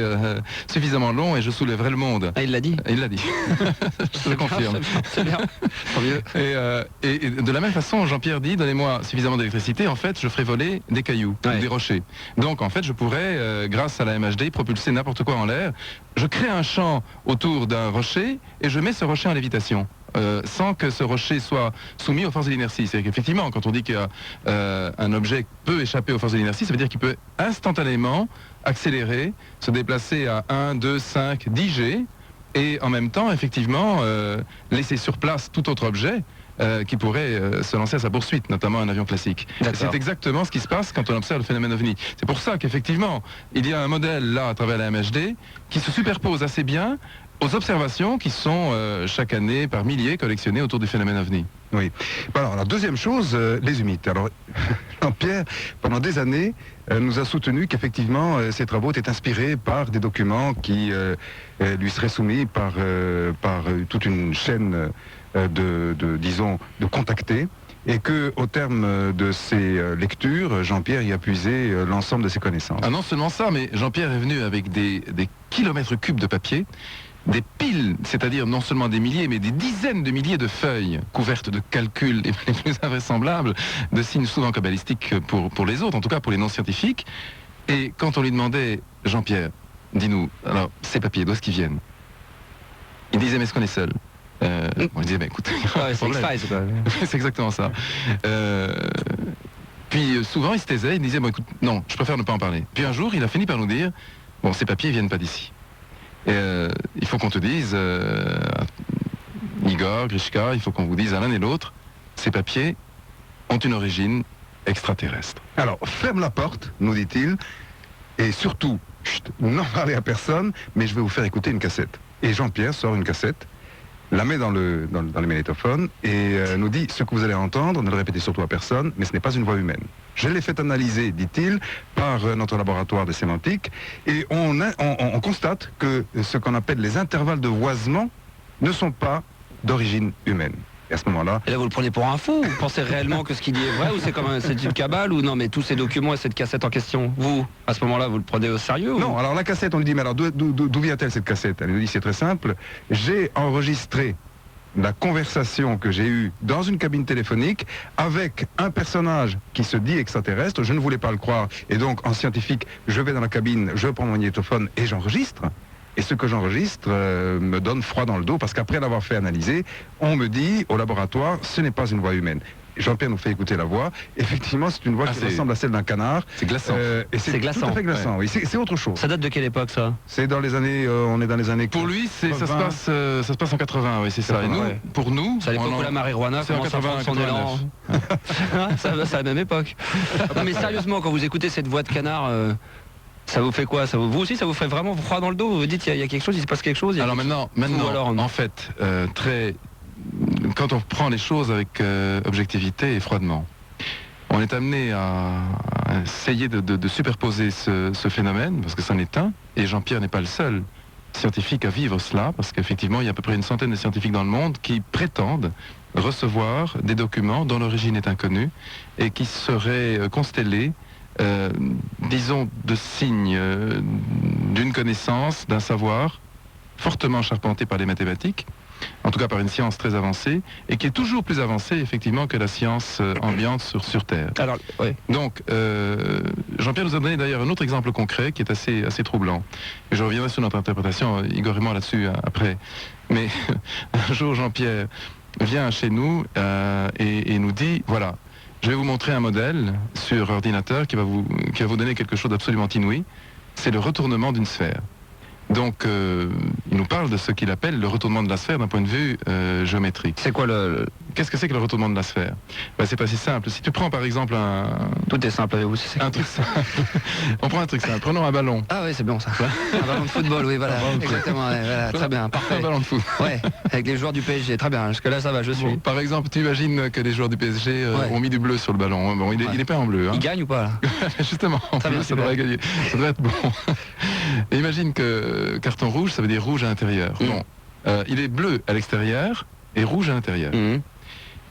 suffisamment long et je soulèverai le monde. Ah, il l'a dit? Il l'a dit. Je le confirme. C'est bien, tant mieux. Et de la même façon, Jean-Pierre dit, donnez-moi suffisamment d'électricité, en fait, je ferai voler des cailloux, ou des rochers. Donc, en fait, je pourrais, grâce à la MHD, propulser n'importe quoi en l'air. Je crée un champ autour d'un rocher et je mets ce rocher en lévitation. Sans que ce rocher soit soumis aux forces de l'inertie. C'est qu'effectivement, quand on dit qu'un objet peut échapper aux forces de l'inertie, ça veut dire qu'il peut instantanément accélérer, se déplacer à 1, 2, 5, 10 G, et en même temps, effectivement, laisser sur place tout autre objet qui pourrait se lancer à sa poursuite, notamment un avion classique. C'est exactement ce qui se passe quand on observe le phénomène OVNI. C'est pour ça qu'effectivement, il y a un modèle là, à travers la MHD, qui se superpose assez bien aux observations qui sont chaque année par milliers collectionnées autour du phénomène OVNI. Oui. Alors la deuxième chose, les humides. Alors Jean-Pierre, pendant des années, nous a soutenu qu'effectivement ces travaux étaient inspirés par des documents qui lui seraient soumis par toute une chaîne de contactés. Et qu'au terme de ces lectures, Jean-Pierre y a puisé l'ensemble de ses connaissances. Ah non seulement ça, mais Jean-Pierre est venu avec des kilomètres cubes de papier, des piles, c'est-à-dire non seulement des milliers, mais des dizaines de milliers de feuilles couvertes de calculs les plus invraisemblables, de signes souvent cabalistiques pour les autres, en tout cas pour les non-scientifiques. Et quand on lui demandait, Jean-Pierre, dis-nous, alors ces papiers, d'où est-ce qu'ils viennent? Il disait, mais est-ce qu'on est seul? On lui disait, écoute, c'est exactement ça. Puis souvent il se taisait, il disait, écoute, non, je préfère ne pas en parler. Puis un jour, il a fini par nous dire, bon, ces papiers, ils viennent pas d'ici. Il faut qu'on te dise, Igor, Grishka, il faut qu'on vous dise à l'un et l'autre, ces papiers ont une origine extraterrestre. Alors, ferme la porte, nous dit-il, et surtout, n'en parlez à personne, mais je vais vous faire écouter une cassette. Et Jean-Pierre sort une cassette, la met dans le magnétophone et nous dit, ce que vous allez entendre, ne le répétez surtout à personne, mais ce n'est pas une voix humaine. Je l'ai fait analyser, dit-il, par notre laboratoire de sémantique, et on constate que ce qu'on appelle les intervalles de voisement ne sont pas d'origine humaine. Et à ce moment-là... Et là, vous le prenez pour un fou? Vous pensez réellement que ce qu'il dit est vrai, ou c'est une cabale, ou non, mais tous ces documents et cette cassette en question, vous, à ce moment-là, vous le prenez au sérieux? Non, alors la cassette, on lui dit, mais alors d'où vient-elle cette cassette? Elle nous dit, c'est très simple, j'ai enregistré la conversation que j'ai eue dans une cabine téléphonique avec un personnage qui se dit extraterrestre, je ne voulais pas le croire, et donc en scientifique, je vais dans la cabine, je prends mon magnétophone et j'enregistre. Et ce que j'enregistre me donne froid dans le dos, parce qu'après l'avoir fait analyser, on me dit au laboratoire, ce n'est pas une voix humaine. Jean-Pierre nous fait écouter la voix. Effectivement, c'est une voix qui ressemble à celle d'un canard. C'est glaçant. C'est glaçant. Tout à fait glaçant, oui. C'est autre chose. Ça date de quelle époque, ça? C'est dans les années... on est dans les années... Pour lui, ça se passe en 80, oui, c'est ça. Et nous, pour nous... C'est à l'époque où la marijuana commence à prendre son élan. C'est à la même époque. Non, mais sérieusement, quand vous écoutez cette voix de canard... ça vous fait quoi? Vous aussi, ça vous fait vraiment froid dans le dos? Vous vous dites, il y a quelque chose, il se passe quelque chose? Alors maintenant, en fait, quand on prend les choses avec objectivité et froidement, on est amené à essayer de superposer ce phénomène, parce que c'en est un, et Jean-Pierre n'est pas le seul scientifique à vivre cela, parce qu'effectivement, il y a à peu près une centaine de scientifiques dans le monde qui prétendent recevoir des documents dont l'origine est inconnue, et qui seraient constellés disons, de signes d'une connaissance, d'un savoir fortement charpenté par les mathématiques, en tout cas par une science très avancée, et qui est toujours plus avancée, effectivement, que la science ambiante sur Terre. Alors, oui. Donc, Jean-Pierre nous a donné d'ailleurs un autre exemple concret qui est assez troublant. Et je reviendrai sur notre interprétation, Igor et moi, là-dessus, après. Mais un jour, Jean-Pierre vient chez nous et nous dit, voilà, je vais vous montrer un modèle sur ordinateur qui va vous donner quelque chose d'absolument inouï. C'est le retournement d'une sphère. Donc, il nous parle de ce qu'il appelle le retournement de la sphère d'un point de vue géométrique. C'est quoi Qu'est-ce que c'est que le retournement de la sphère? C'est pas si simple. Si tu prends par exemple un... Tout est simple avec vous, c'est un truc simple. On prend un truc simple. Prenons un ballon. Ah oui, c'est bon ça. Un ballon de football, oui, voilà. Exactement, ouais, voilà, très bien, parfait. Un ballon de foot. Ouais, avec les joueurs du PSG, très bien. Jusque là, ça va, je suis. Par exemple, tu imagines que les joueurs du PSG ont mis du bleu sur le ballon. Bon, il n'est pas en bleu. Hein. Il gagne ou pas là? Justement, en très bleu, bien, ça devrait gagner. Ça devrait être bon. Et imagine que carton rouge, ça veut dire rouge à l'intérieur. Bon, il est bleu à l'extérieur et rouge à l'intérieur.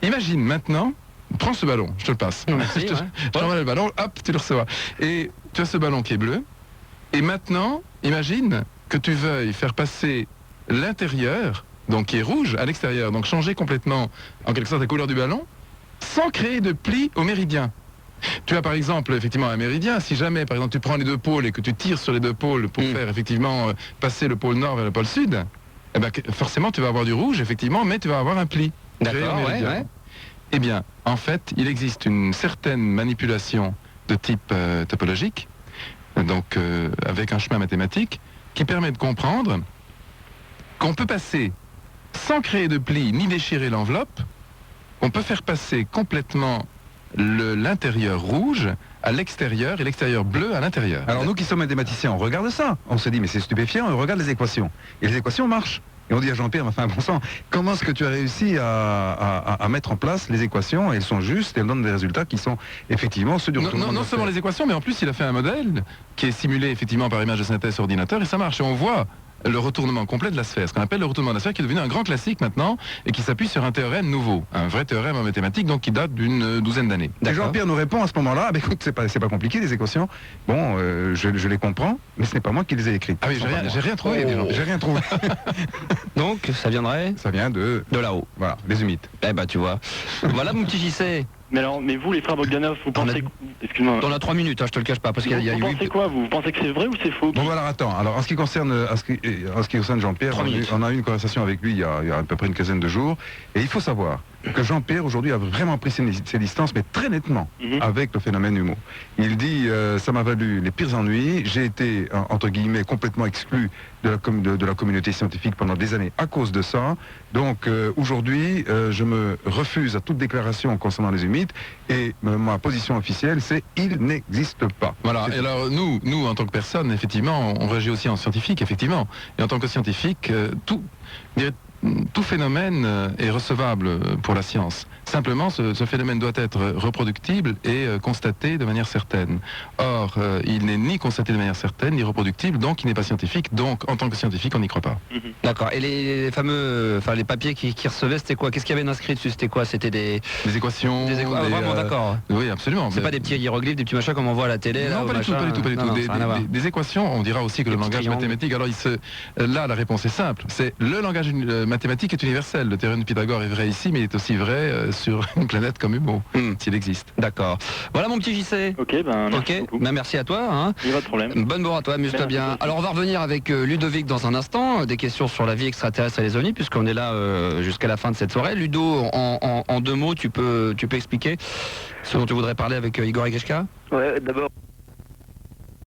Imagine maintenant, prends ce ballon, je te le passe. Merci, je t'envoie le ballon, hop, tu le reçois. Et tu as ce ballon qui est bleu. Et maintenant, imagine que tu veuilles faire passer l'intérieur, donc qui est rouge, à l'extérieur. Donc changer complètement, en quelque sorte, la couleur du ballon, sans créer de pli au méridien. Tu as par exemple effectivement un méridien, si jamais par exemple tu prends les deux pôles et que tu tires sur les deux pôles pour faire effectivement passer le pôle nord vers le pôle sud, eh ben, forcément tu vas avoir du rouge effectivement, mais tu vas avoir un pli. D'accord, ouais. Eh bien, en fait, il existe une certaine manipulation de type topologique, donc avec un chemin mathématique, qui permet de comprendre qu'on peut passer, sans créer de pli ni déchirer l'enveloppe, on peut faire passer complètement l'intérieur rouge à l'extérieur et l'extérieur bleu à l'intérieur. Alors nous qui sommes mathématiciens, on regarde ça, on se dit mais c'est stupéfiant, on regarde les équations. Et les équations marchent. Et on dit à Jean-Pierre, enfin bon sang, comment est-ce que tu as réussi à mettre en place les équations? Elles sont justes, elles donnent des résultats qui sont effectivement ceux du retournement. Non seulement les équations, mais en plus il a fait un modèle qui est simulé effectivement par image de synthèse sur ordinateur et ça marche. Et on voit le retournement complet de la sphère, ce qu'on appelle le retournement de la sphère, qui est devenu un grand classique maintenant et qui s'appuie sur un théorème nouveau, un vrai théorème en mathématiques, donc qui date d'une douzaine d'années. Et Jean-Pierre nous répond à ce moment-là, bah, écoute, c'est pas compliqué les équations, bon, je les comprends, mais ce n'est pas moi qui les ai écrites. Ah oui, j'ai rien trouvé. J'ai rien trouvé. Donc, ça viendrait? Ça vient de là-haut. Voilà, les humides. Eh ben, tu vois. Voilà mon petit JC. Mais vous, les frères Bogdanov, vous pensez... Excuse-moi. Dans la 3 minutes, hein, je te le cache pas, parce qu'il y a Vous pensez quoi, vous pensez que c'est vrai ou c'est faux? Bon, alors attends. Alors, en ce qui concerne Jean-Pierre, on a eu une conversation avec lui il y a à peu près une quinzaine de jours, et il faut savoir que Jean-Pierre aujourd'hui a vraiment pris ses distances, mais très nettement, avec le phénomène humo. Il dit, ça m'a valu les pires ennuis, j'ai été, entre guillemets, complètement exclu de la communauté scientifique pendant des années à cause de ça. Donc aujourd'hui, je me refuse à toute déclaration concernant les humides, et ma position officielle, c'est il n'existe pas. Voilà, et alors nous, en tant que personne, effectivement, on réagit aussi en scientifique, effectivement. Et en tant que scientifique, tout phénomène est recevable pour la science. Simplement, ce phénomène doit être reproductible et constaté de manière certaine. Or, il n'est ni constaté de manière certaine, ni reproductible, donc il n'est pas scientifique. Donc, en tant que scientifique, on n'y croit pas. D'accord. Et les fameux, les papiers qui recevaient, c'était quoi? Qu'est-ce qu'il y avait d'inscrit dessus? C'était quoi? C'était des équations. Vraiment, d'accord. Oui, absolument. C'est pas des petits hiéroglyphes, des petits machins comme on voit à la télé. Non, là, pas du tout. Des équations. On dira aussi que le langage mathématique. Alors, là, la réponse est simple. C'est le langage mathématique est universel. Le théorème de Pythagore est vrai ici, mais il est aussi vrai sur une planète comme Humo, s'il existe. D'accord. Voilà mon petit JC. Ok, merci beaucoup. Merci à toi. Hein. Il n'y a pas de problème. Bonne bourre à toi, amuse-toi bien. Alors on va revenir avec Ludovic dans un instant, des questions sur la vie extraterrestre et les ovnis, puisqu'on est là jusqu'à la fin de cette soirée. Ludo, en 2 mots, tu peux expliquer ce dont tu voudrais parler avec Igor et Grishka? Ouais, d'abord...